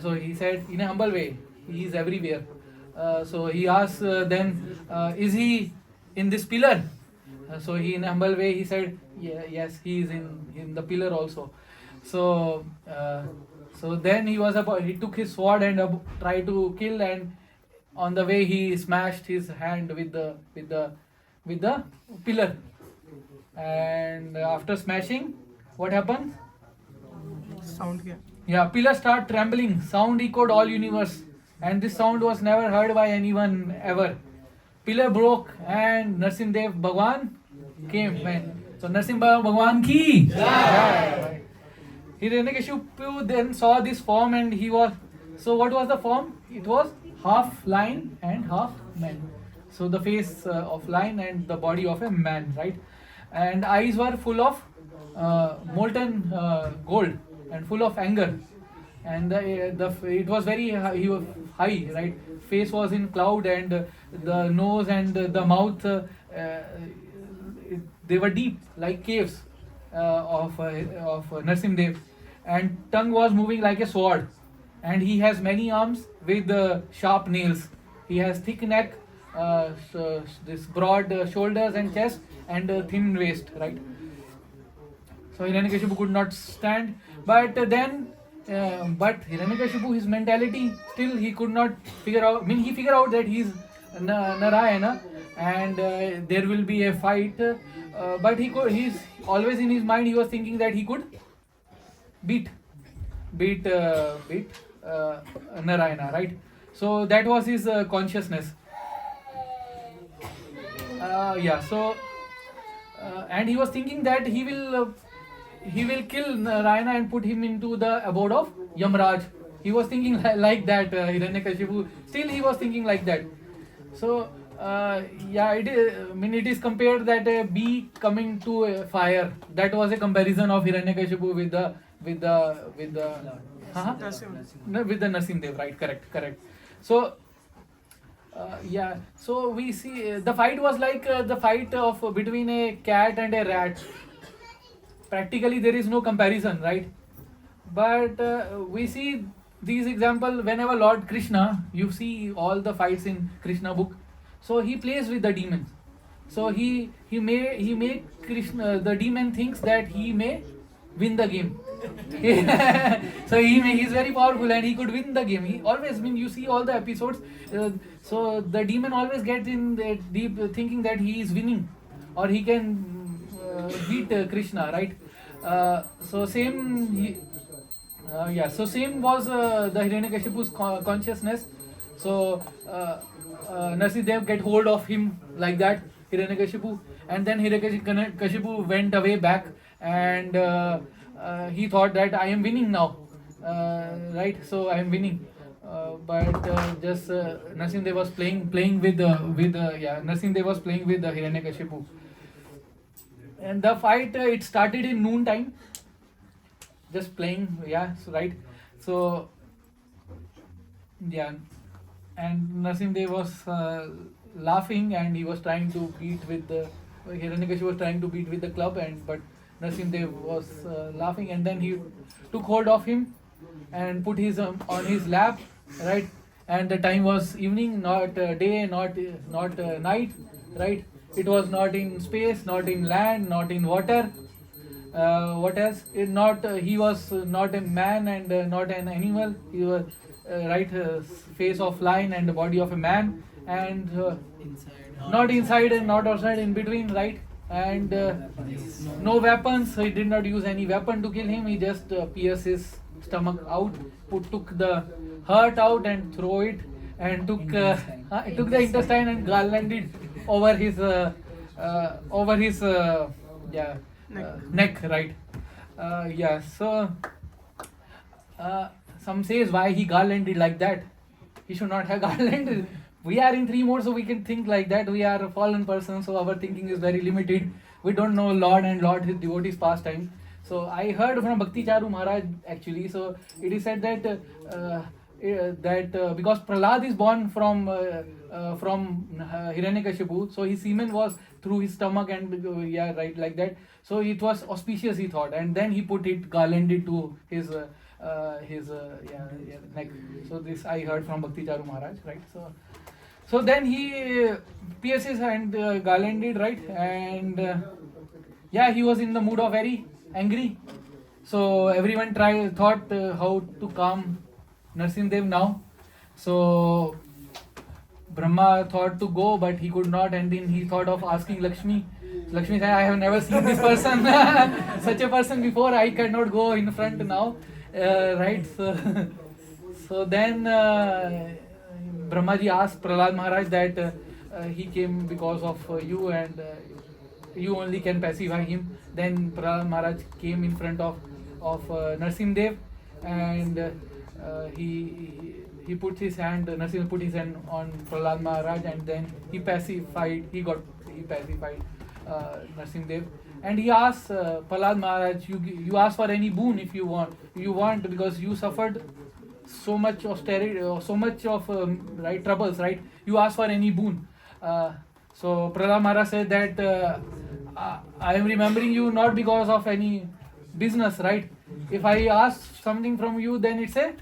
So he said in a humble way, he is everywhere. So he asked then, is he in this pillar? So he in a humble way he said, yes, he is in the pillar also. So so then he took his sword and tried to kill, and on the way he smashed his hand with the pillar. And after smashing, what happened? Sound here. Yeah, pillar start trembling. Sound echoed all universe, and this sound was never heard by anyone ever. Pillar broke, and Narsimdev Bhagwan came. Man. So Narsimha Bhagwan ki. Jai. Hiranyakashipu then saw this form, and he was. So what was the form? It was half lion and half man. So the face of lion and the body of a man, right? And eyes were full of molten gold and full of anger, and it was very he was high, right? Face was in cloud, and the nose and the mouth they were deep like caves of Narsimdev, and tongue was moving like a sword, and he has many arms with sharp nails. He has thick neck, this broad shoulders and chest, and thin waist, right? So Hiranyakashipu could not stand, but then, but Hiranyakashipu, his mentality, still he could not figure out. I mean, he figured out that he is Narayana, and there will be a fight. But he's always in his mind. He was thinking that he could beat Narayana, right? So that was his consciousness. Yeah. So and he was thinking that he will kill Narayana and put him into the abode of Yamraj. He was thinking like that. Hiranyakashipu, still he was thinking like that. So yeah, it is. I mean, it is compared that a bee coming to a fire. That was a comparison of Hiranyakashipu with the Narsimdev, right? Correct. So yeah, so we see the fight was like the fight of between a cat and a rat. Practically there is no comparison, right? But we see these example whenever Lord Krishna, you see all the fights in Krishna book. So he plays with the demons. So he may Krishna, the demon thinks that he may win the game. So he's very powerful and he could win the game. He always, I mean, you see all the episodes. So the demon always gets in the deep thinking that he is winning or he can beat Krishna, right? So same was the Hiranyakashipu's consciousness. So Narsimdev get hold of him like that, Hiranyakashipu, and then Hiranyakashipu went away back, and he thought that I am winning now, right? So I am winning, but just Narsimdev was playing with Narsimdev was playing with the Hiranyakashipu, and the fight it started in noon time, just playing, right? So yeah, and Narsimdev was laughing, and he was trying to beat with the Hiranyakashipu was trying to beat with the club, but Narsimdev was laughing, and then he took hold of him and put his on his lap, right? And the time was evening, not day, not night, right? It was not in space, not in land, not in water. What else? He was not a man and not an animal. He was face of lion and the body of a man, and not inside and not outside, in between, right? And no weapons. He did not use any weapon to kill him. He just pierced his stomach out, took the heart out and throw it, and took the intestine and garlanded over his neck, right? So some says why he garlanded like that. He should not have garlanded. we are in 3 modes, so we can think like that. We are a fallen person, so our thinking is very limited. We don't know Lord and Lord his devotees pastime. So I heard from Bhakti Charu Maharaj actually. So it is said that because Prahlad is born from Hiranyakashipu, so his semen was through his stomach and yeah, right, like that. So it was auspicious, he thought, and then he put it garlanded to his neck. So this I heard from Bhakti Charu Maharaj, right? So then he pierced his hand garlanded, right? And yeah, he was in the mood of very angry. So everyone thought how to calm Narsimdev now. So Brahma thought to go, but he could not, and then he thought of asking Lakshmi. Lakshmi said, I have never seen this person, such a person before, I cannot go in front now. Right? So then Brahmaji asked Prahlad Maharaj that he came because of you, and you only can pacify him. Then Prahlad Maharaj came in front of Narsimdev, and he put his hand, Narsimha put his hand on Prahlad Maharaj, and then he pacified Narsimdev. And he asked Prahlad Maharaj, you ask for any boon if you want, because you suffered so much of right troubles, right? You ask for any boon. So Prahlad Maharaj said that I am remembering you not because of any business, right? If I ask something from you, then it's a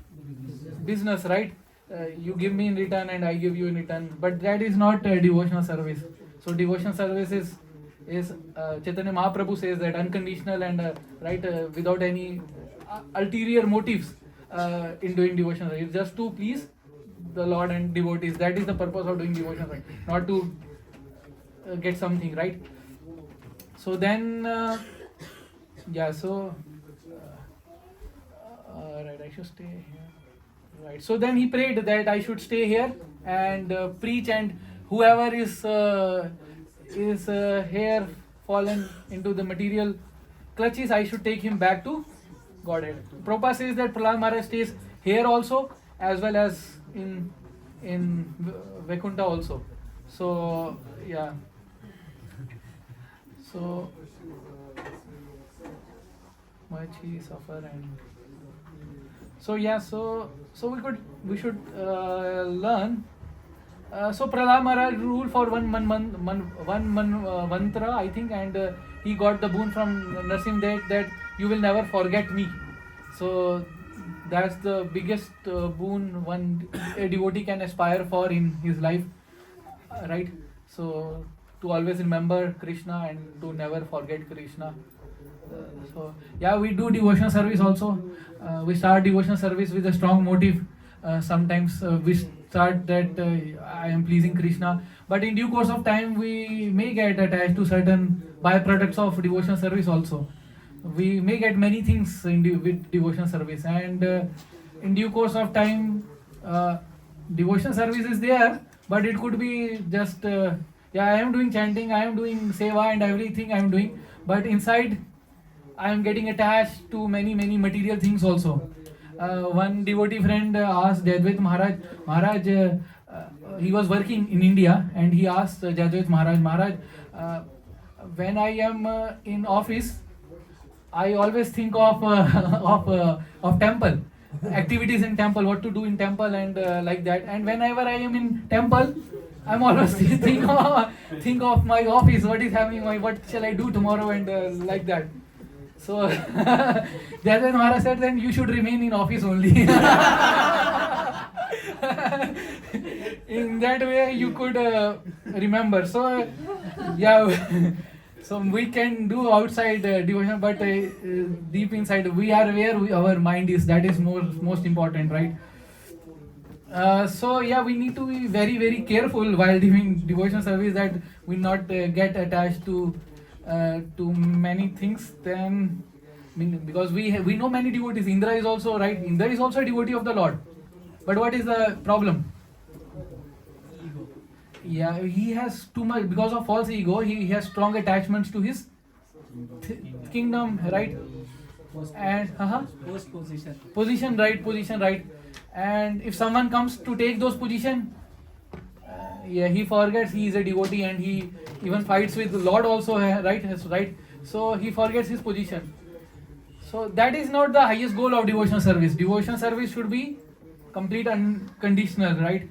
business, right? You give me in return and I give you in return, but that is not devotional service. So devotional service is Chaitanya Mahaprabhu says that unconditional and without any ulterior motives in doing devotional service. It's just to please the Lord and devotees. That is the purpose of doing devotional service, not to get something, right? So then right, I should stay here. Right. So then he prayed that I should stay here and preach, and whoever is here fallen into the material clutches, I should take him back to Godhead. Prabhupada says that Prahlad Maharaj stays here also, as well as in Vaikuntha also. So yeah. So much he suffer, and so yeah. So we should learn. So Prahlad Maharaj ruled for one mantra, I think, and he got the boon from Narsimdev that you will never forget me. So that's the biggest boon a devotee can aspire for in his life, right? So to always remember Krishna and to never forget Krishna. So yeah, we do devotional service also. We start devotional service with a strong motive. Sometimes we start that I am pleasing Krishna, but in due course of time we may get attached to certain byproducts of devotional service also. We may get many things with devotional service, and in due course of time devotional service is there, but it could be just I am doing chanting, I am doing seva and everything I am doing, but inside I am getting attached to many material things also. One devotee friend asked Jadvait Maharaj, he was working in India, and he asked Jadvait Maharaj, when I am in office, I always think of temple, activities in temple, what to do in temple, and like that. And whenever I am in temple, I'm always think of my office, what is happening, what shall I do tomorrow, and like that. So Jadvait Maharaj said, then you should remain in office only. In that way you could remember. So yeah, so we can do outside devotion, but deep inside we are where our mind is. That is most important, right? So yeah, we need to be very careful while doing devotional service, that we not get attached to many things. Then because we know many devotees. Indra is also, right, Indra is also a devotee of the Lord, but what is the problem? Yeah, he has too much, because of false ego, he has strong attachments to his kingdom, right? And position, right? And if someone comes to take those position, yeah, he forgets he is a devotee, and he even fights with the Lord also, right? Yes, right. So he forgets his position. So that is not the highest goal of devotional service. Devotional service should be complete unconditional, right?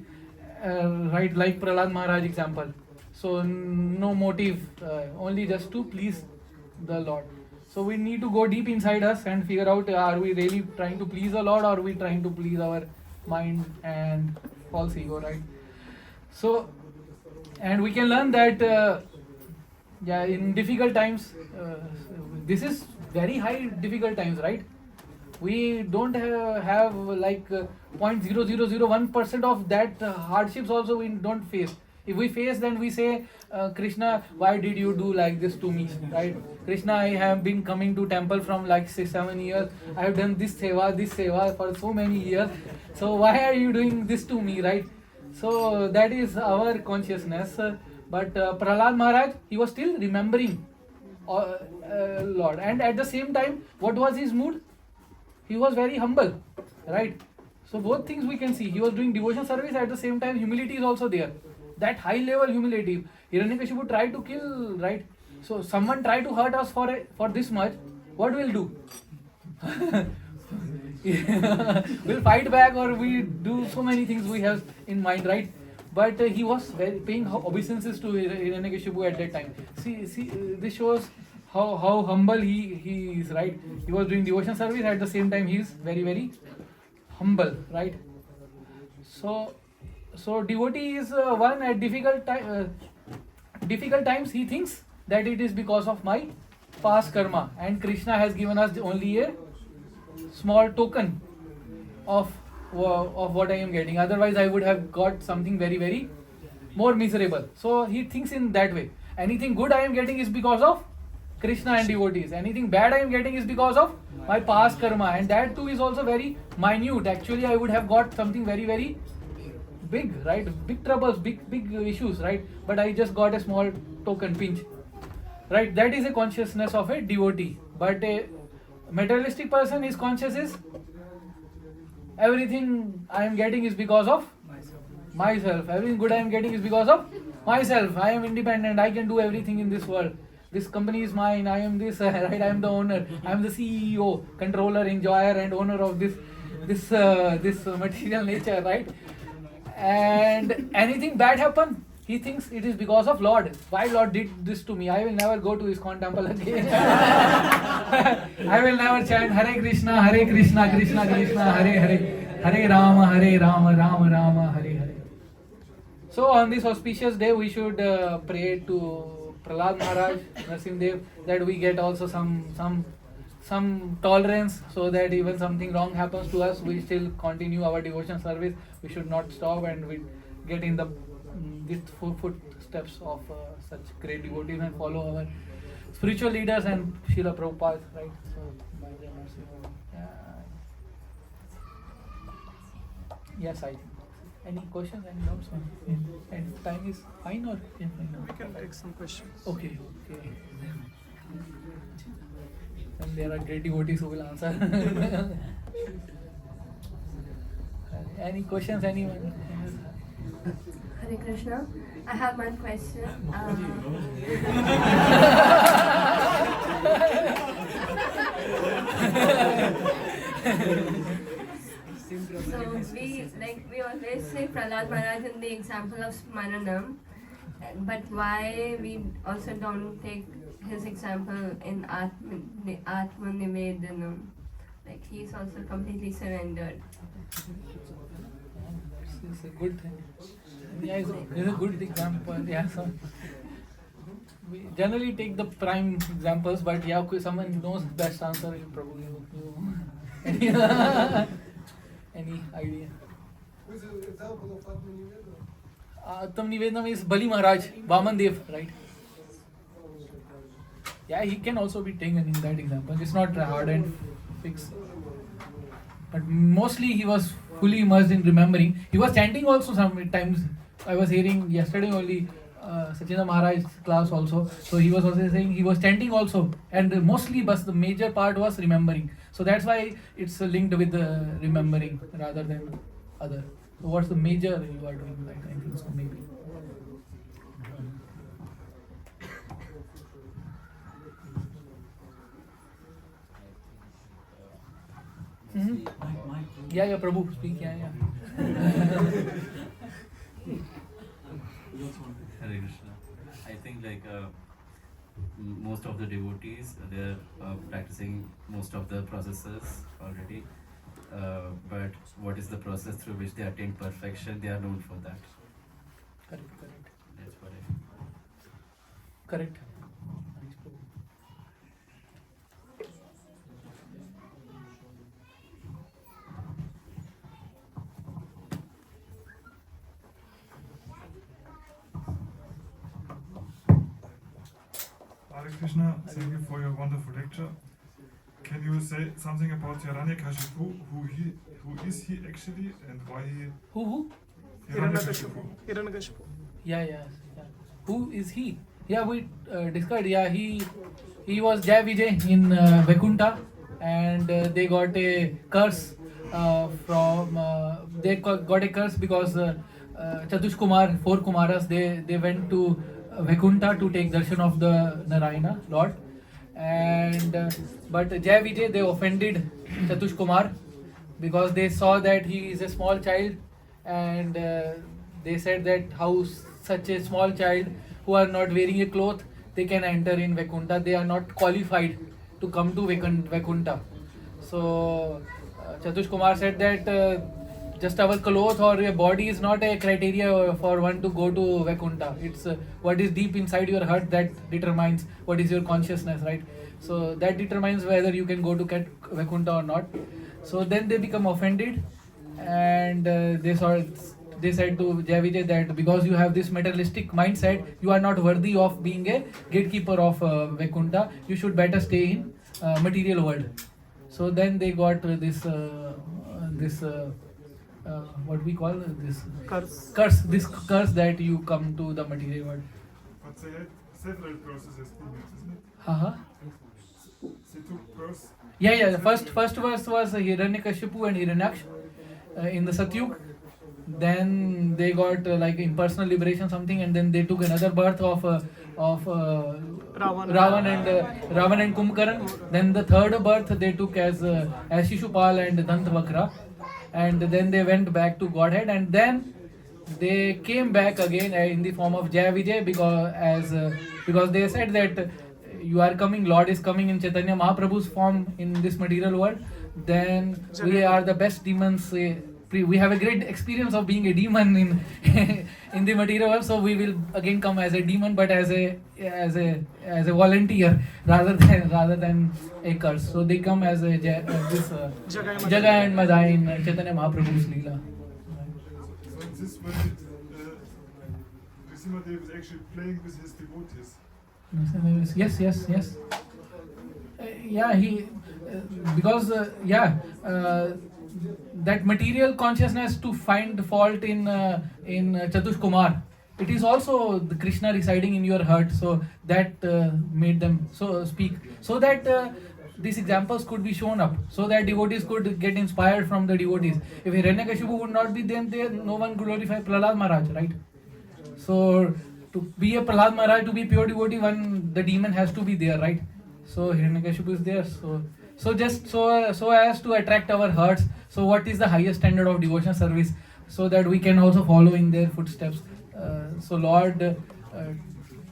Right, like Prahlad Maharaj example. So no motive, only just to please the Lord. So we need to go deep inside us and figure out, are we really trying to please the Lord, or are we trying to please our mind and false ego, right? So, and we can learn that, yeah, in difficult times, this is very high difficult times, right? We don't have like 0.0001% of that hardships also we don't face. If we face, then we say, Krishna, why did you do like this to me, right? Krishna, I have been coming to temple from like 6-7 years. I have done this seva for so many years. So why are you doing this to me, right? So that is our consciousness. But Prahlad Maharaj, he was still remembering Lord, and at the same time, what was his mood? He was very humble, right? So both things we can see. He was doing devotion service, at the same time humility is also there. That high level humility. Hiranyakashipu tried to kill, right? So someone tried to hurt us for this much. What we'll do? We'll fight back, or we do so many things we have in mind, right? But he was paying obeisances to Hiranyakashipu at that time. See, this shows how humble he is, right? He was doing devotion service, at the same time he is very, very humble, right? So devotee is one at difficult times he thinks that it is because of my past karma, and Krishna has given us only a small token of what I am getting. Otherwise, I would have got something very, very more miserable. So he thinks in that way. Anything good I am getting is because of Krishna and devotees. Anything bad I am getting is because of my past karma, and that too is also very minute. Actually, I would have got something very, very big, right? Big troubles, big issues, right? But I just got a small token pinch, right? That is a consciousness of a devotee. But a materialistic person, his conscious is everything I am getting is because of myself. Everything good I am getting is because of myself. I am independent. I can do everything in this world. This company is mine. I am this, right? I am the owner. I am the CEO, controller, enjoyer, and owner of this material nature, right? And anything bad happen, he thinks it is because of Lord. Why Lord did this to me? I will never go to ISKCON temple again. I will never chant Hare Krishna, Krishna Krishna, Hare Hare, Hare Rama, Rama Rama, Hare Hare. So on this auspicious day, we should pray to Prahlad Maharaj, Narsimhadev, that we get also some tolerance, so that even something wrong happens to us, we still continue our devotion service. We should not stop, and we get in the footsteps of such great devotees and follow our spiritual leaders and Srila Prabhupada, right? So by the mercy of yes, I think. Any questions? Any doubts? And time is fine, or We can take some questions. okay. And there are great devotees who will answer. Any questions? Anyone? Hare Krishna. I have one question. So we always say Prahlad Maharaj in the example of Smaranam, but why we also don't take his example in Atmanivedanam? Like he's also completely surrendered. It's a good thing. Yeah, it's a good example. Yeah, so we generally take the prime examples, but yeah, someone knows best answer, you probably know. Any idea? Which is an example of Atmanivedana? Atmanivedanam is Bali Maharaj, Vaman Dev, right? Yeah, he can also be taken in that example. It's not hard and fixed. But mostly he was fully immersed in remembering. He was chanting also sometimes. I was hearing yesterday only Sachindra Maharaj's class also. So he was also saying he was chanting also. And mostly, but the major part was remembering. So that's why it's linked with the remembering rather than other. So what's the major you are doing? Like, I think so maybe. Yeah, Prabhu, speak. Yeah. Hare Krishna. I think most of the devotees they're practicing most of the processes already. But what is the process through which they attain perfection? They are known for that. Correct. That's what I. Correct. Thanks, Prabhu. Hare Krishna, thank you for your wonderful lecture. Can you say something about Hiranyakashipu? Who is he actually and why he? Who? Hiranyakashipu. Hiranyakashipu. Yeah. Who is he? Yeah, we discussed. Yeah, he was Jai Vijay in Vaikuntha, and they got a curse from. They got a curse because Chatush Kumar, 4 Kumaras, they went to Vaikuntha to take darshan of the Narayana Lord, and but Jai Vijay they offended Chatush Kumar because they saw that he is a small child, and they said that how such a small child who are not wearing a cloth they can enter in Vaikuntha. They are not qualified to come to Vaikuntha. So Chatush Kumar said that just our cloth or your body is not a criteria for one to go to Vaikuntha. It's what is deep inside your heart that determines what is your consciousness, right? So that determines whether you can go to Vaikuntha or not. So then they become offended, and they said to Jai Vijay that because you have this materialistic mindset, you are not worthy of being a gatekeeper of Vaikuntha. You should better stay in material world. So then they got this what we call this Curse. this curse that you come to the material world. But they had several processes, isn't it? Haha. They took birth. Yeah. The first verse was Hiranyakashipu and Hiranyaksh in the Satyug. Then they got like impersonal liberation something, and then they took another birth of Ravan and Kumbhakaran. Then the third birth they took as Shishupal and Dantavakra, and then they went back to Godhead, and then they came back again in the form of Jai Vijay because they said that you are coming, Lord is coming in Chaitanya Mahaprabhu's form in this material world. Then we are the best demons. We have a great experience of being a demon in the material world, so we will again come as a demon, but as a volunteer rather than a curse. So they come as a Jaga and Madai in Chaitanya Mahaprabhu's Leela. So in this way, Nrsimhadev is actually playing with his devotees. Yes. He because that material consciousness to find fault in Chatush Kumar. It is also the Krishna residing in your heart, so that made them so speak, so that these examples could be shown up, so that devotees could get inspired from the devotees. If Hiranyakashipu would not be, then no one could glorify Prahlad Maharaj, right? So to be a Prahlad Maharaj, to be pure devotee, the demon has to be there, right? So Hiranyakashipu is there. So just so as to attract our hearts. So what is the highest standard of devotion service, so that we can also follow in their footsteps. So Lord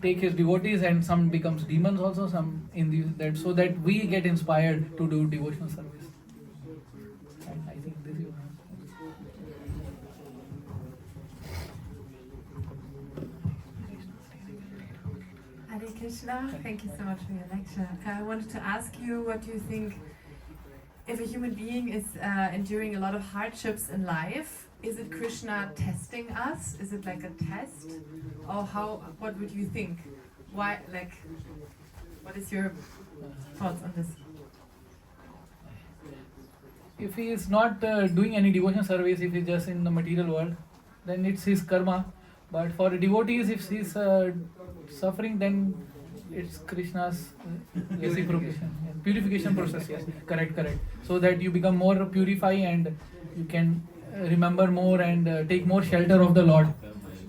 take his devotees, and some becomes demons also, some in that, so that we get inspired to do devotional service. And I think this is. Hare Krishna, thank you so much for your lecture. I wanted to ask you, what do you think, if a human being is enduring a lot of hardships in life, is it Krishna testing us? Is it like a test? Or what would you think? Why, what is your thoughts on this? If he is not doing any devotion service, if he is just in the material world, then it's his karma. But for devotees, if he is suffering, then it's Krishna's purification process. Yes, correct. So that you become more purified and you can remember more and take more shelter of the Lord.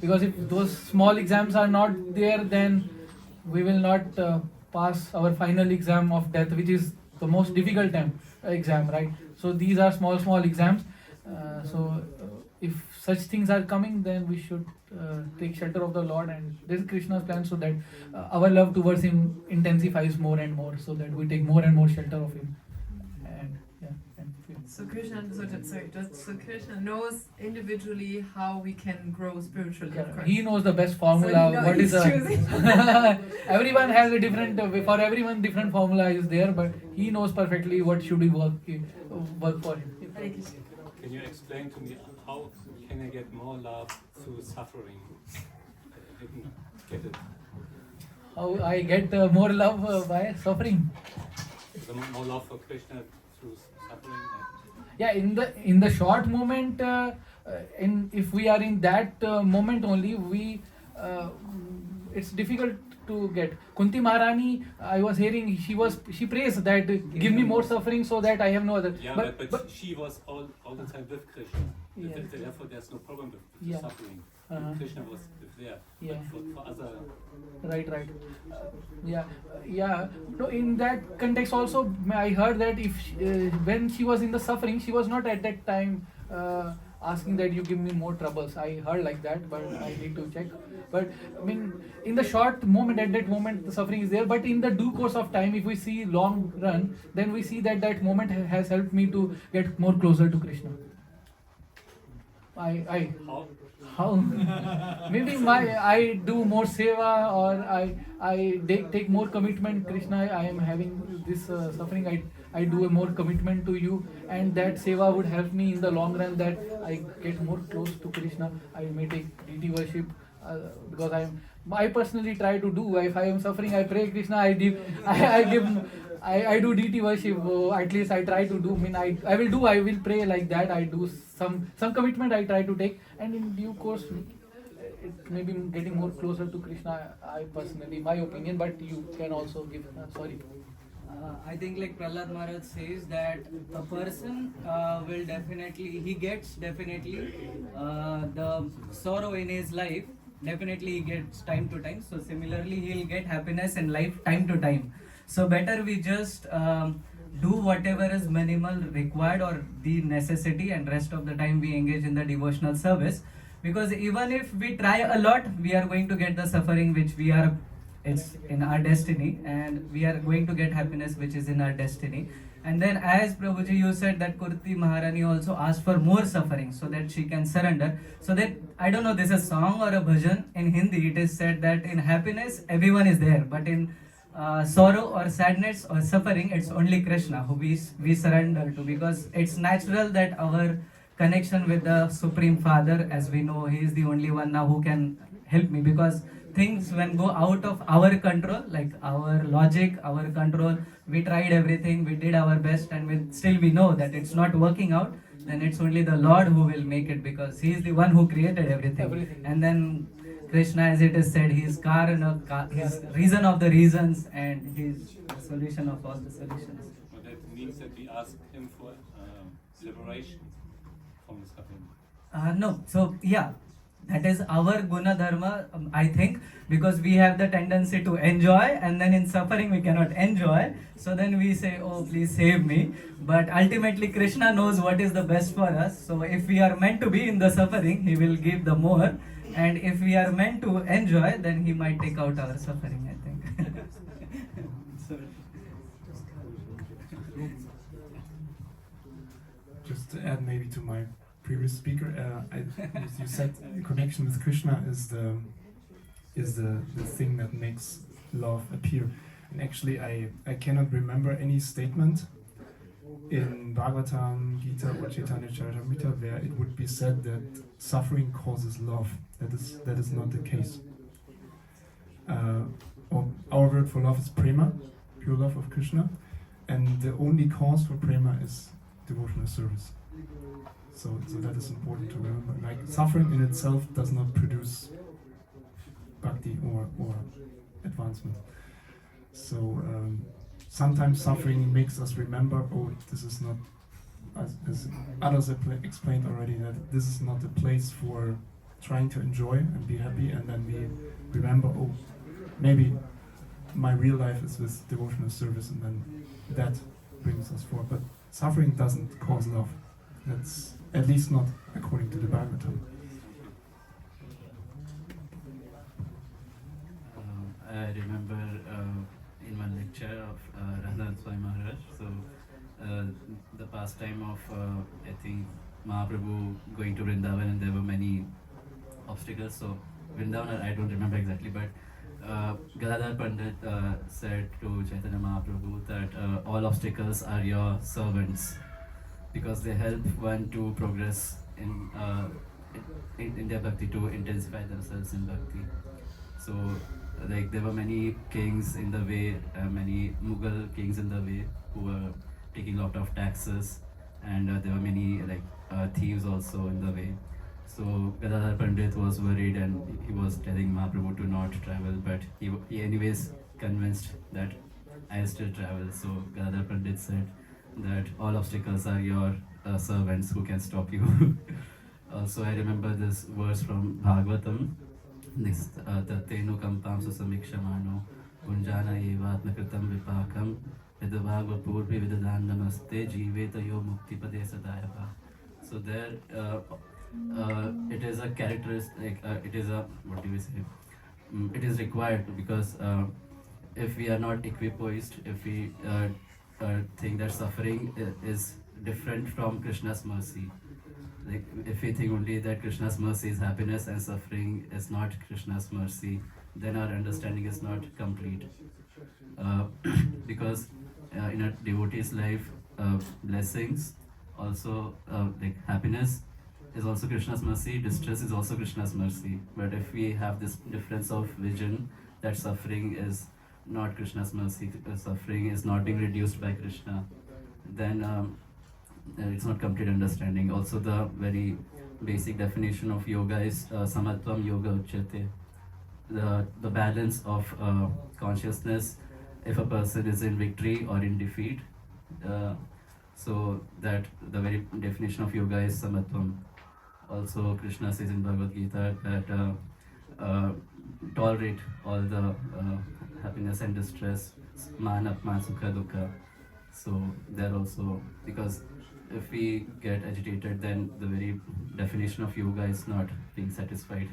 Because if those small exams are not there, then we will not pass our final exam of death, which is the most difficult exam, right? So these are small exams, If such things are coming, then we should take shelter of the Lord, and this is Krishna's plan, so that our love towards Him intensifies more and more, so that we take more and more shelter of Him. And yeah, and So Krishna, so Krishna knows individually how we can grow spiritually. Of course. He knows the best formula. So he knows- what is he's choosing. everyone has a different for everyone different formula is there, but he knows perfectly what should be work for him. Hare Krishna. Can you explain to me how can I get more love through suffering? I didn't get it. How I get more love by suffering. The more love for Krishna through suffering. Yeah, in the short moment, if we are in that moment only, it's difficult to get. Kunti Maharani, I was hearing she prays that give me more suffering so that I have no other. Yeah, but she was all the time with Krishna. Yeah. Therefore, there's no problem with Yeah. suffering. Krishna was there. Yeah. But for other. Right. Yeah. No, in that context also, I heard that when she was in the suffering, she was not at that time asking that you give me more troubles. I heard like that, but I need to check. But I mean, in the short moment, at that moment, the suffering is there. But in the due course of time, if we see long run, then we see that moment has helped me to get more closer to Krishna. How? Maybe I do more seva, or I take more commitment. Krishna, I am having this suffering. I do a more commitment to you, and that seva would help me in the long run, that I get more close to Krishna. I may take deity worship because I personally try to do. If I am suffering, I pray Krishna. I do deity worship. At least I try to do. I will pray like that. I do some commitment. I try to take, and in due course, it may be getting more closer to Krishna. I personally, my opinion. But you can also give. Sorry. I think like Prahlad Maharaj says that a person will definitely the sorrow in his life, definitely he gets time to time. So similarly he'll get happiness in life time to time. So better we just do whatever is minimal required or the necessity, and rest of the time we engage in the devotional service, because even if we try a lot, we are going to get the suffering which it's in our destiny, and we are going to get happiness which is in our destiny. And then, as Prabhuji, you said that Kunti Maharani also asked for more suffering so that she can surrender. So that, I don't know, this is a song or a bhajan. In Hindi, it is said that in happiness, everyone is there. But in sorrow or sadness or suffering, it's only Krishna who we surrender to. Because it's natural that our connection with the Supreme Father, as we know, He is the only one now who can help me. Because things when go out of our control, like our logic, our control, we tried everything, we did our best, and still we know that it's not working out, then it's only the Lord who will make it, because He is the one who created everything. And then Krishna, as it is said, He is His reason of the reasons, and His solution of all the solutions. So that means that we ask Him for liberation from the suffering. No, so yeah, that is our guna dharma, I think, because we have the tendency to enjoy, and then in suffering we cannot enjoy. So then we say, oh, please save me. But ultimately Krishna knows what is the best for us. So if we are meant to be in the suffering, He will give the more. And if we are meant to enjoy, then He might take out our suffering, I think. So, just to add maybe to my previous speaker, you said the connection with Krishna is the thing that makes love appear. And actually, I cannot remember any statement in Bhagavatam, Gita, or Chaitanya Charitamrita where it would be said that suffering causes love. That is not the case. Our word for love is prema, pure love of Krishna, and the only cause for prema is devotional service. So that is important to remember. Like, suffering in itself does not produce bhakti or advancement. So sometimes suffering makes us remember, oh, this is not, as others have explained already, that this is not a place for trying to enjoy and be happy, and then we remember, oh, maybe my real life is with devotional service, and then that brings us forward. But suffering doesn't cause love. At least not according to the Bhagavatam. I remember in one lecture of Radhan Swami Maharaj, so the pastime of I think Mahaprabhu going to Vrindavan, and there were many obstacles. So Vrindavan, I don't remember exactly, but Gadadhar Pandit said to Chaitanya Mahaprabhu that all obstacles are your servants because they help one to progress in their bhakti, to intensify themselves in bhakti. So like there were many kings in the way, many Mughal kings in the way who were taking a lot of taxes, and there were many thieves also in the way. So Gadadhar Pandit was worried and he was telling Mahaprabhu to not travel, but he anyways convinced that I still travel. So Gadadhar Pandit said that all obstacles are your servants who can stop you. Also, I remember this verse from Bhagavatam. This Tatenu Kampam Susamikshamano Gunjana Evatmakritam Vipakam Vidavagva Purvi Vidadan Namaste Jivetayo Muktipade Sadayava. So there it is a characteristic, it is a, what do we say? It is required because if we are not equipoised, if we think that suffering is different from Krishna's mercy, like if we think only that Krishna's mercy is happiness and suffering is not Krishna's mercy, then our understanding is not complete. Because in a devotee's life, blessings, also like happiness is also Krishna's mercy, distress is also Krishna's mercy. But if we have this difference of vision that suffering is not Krishna's mercy, suffering is not being reduced by Krishna, then it's not complete understanding. Also, the very basic definition of yoga is samatvam yoga uchyate. The balance of consciousness if a person is in victory or in defeat. So that the very definition of yoga is samatvam. Also, Krishna says in Bhagavad Gita that tolerate all the happiness and distress, man apman sukha dukkha. So there also, because if we get agitated, then the very definition of yoga is not being satisfied.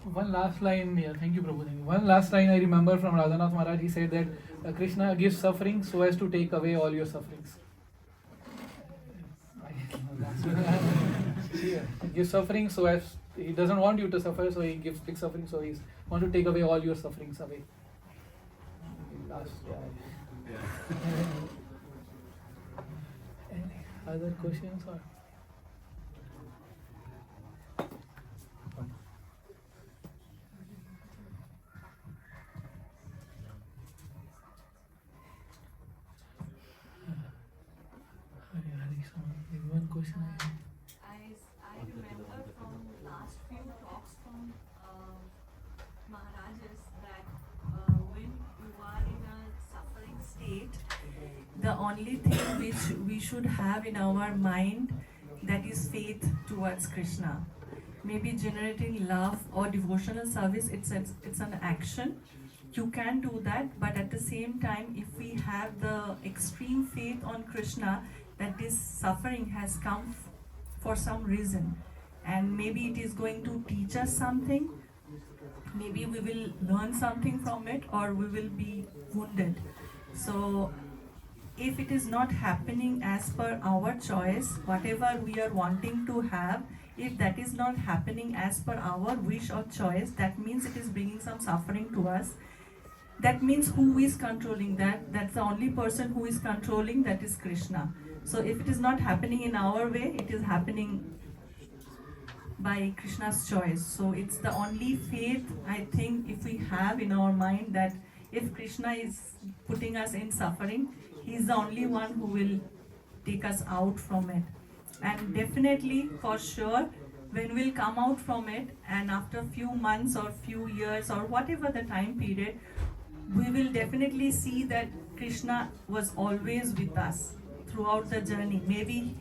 One last line here, thank you Prabhu. One last line I remember from Radhanath Maharaj, he said that Krishna gives suffering so as to take away all your sufferings. He gives suffering so as, he doesn't want you to suffer, so he gives big suffering, so he wants to take away all your sufferings away. Last, Any other questions or? One question I remember from last few talks from Maharajas that when you are in a suffering state, the only thing which we should have in our mind, that is faith towards Krishna. Maybe generating love or devotional service, it's an action. You can do that, but at the same time, if we have the extreme faith on Krishna, that this suffering has come for some reason, and maybe it is going to teach us something, maybe we will learn something from it, or we will be wounded. So if it is not happening as per our choice, whatever we are wanting to have, if that is not happening as per our wish or choice, that means it is bringing some suffering to us. That means who is controlling that? That's the only person who is controlling, that is Krishna. So if it is not happening in our way, it is happening by Krishna's choice. So it's the only faith, I think, if we have in our mind, that if Krishna is putting us in suffering, he is the only one who will take us out from it. And definitely, for sure, when we'll come out from it, and after few months or few years or whatever the time period, we will definitely see that Krishna was always with us throughout the journey. Maybe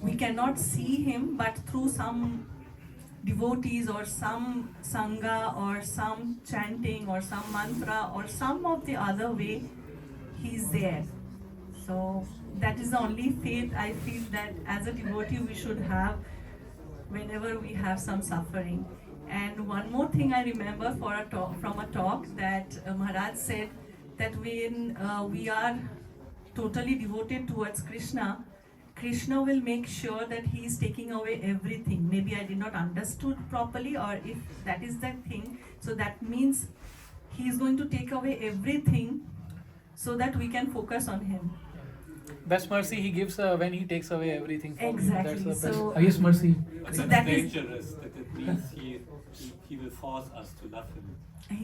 we cannot see him, but through some devotees or some sangha or some chanting or some mantra or some of the other way, he is there. So that is the only faith I feel that as a devotee we should have whenever we have some suffering. And one more thing I remember from a talk that Maharaj said that when we are totally devoted towards Krishna, Krishna will make sure that he is taking away everything. Maybe I did not understood properly, or if that is the thing, so that means he is going to take away everything so that we can focus on him. Best mercy he gives when he takes away everything from Exactly. you. That's the best, So- highest mercy. But So it's that is- dangerous that it means he will force us to love him.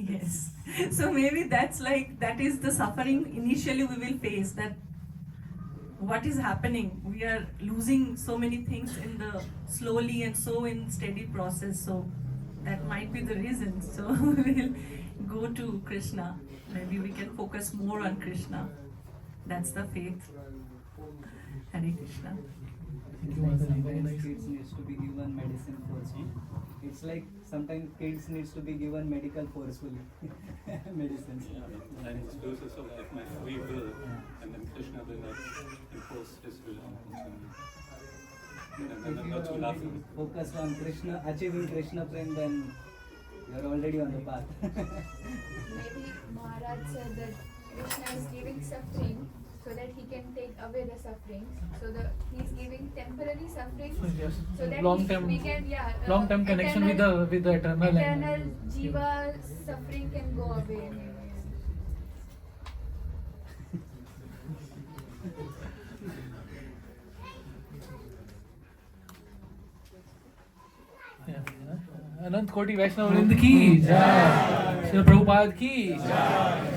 Yes. So maybe that is the suffering initially we will face, that what is happening. We are losing so many things in the slowly and so in steady process. So that might be the reason. So we'll go to Krishna. Maybe we can focus more on Krishna. That's the faith. Hare Krishna. Thank you, Mataji. Very Sometimes nice. kids needs to be given medicine forcefully. It's like sometimes kids needs to be given medical forcefully. Medicines. Yeah, and it loses so like my free will, and then Krishna will not impose his will on me. And then If I'm you not are to love already him. focused on Krishna, achieving Krishna prem, then you are already on the path. Maybe Maharaj said that Krishna is giving suffering so that he can take away the sufferings. So he's giving temporary sufferings Yes. so that Long-term- we can long-term connection with the eternal. eternal jiva suffering can go away. अनंत कोटि वैष्णव वृंद की जय, श्री प्रभुपाद की जय।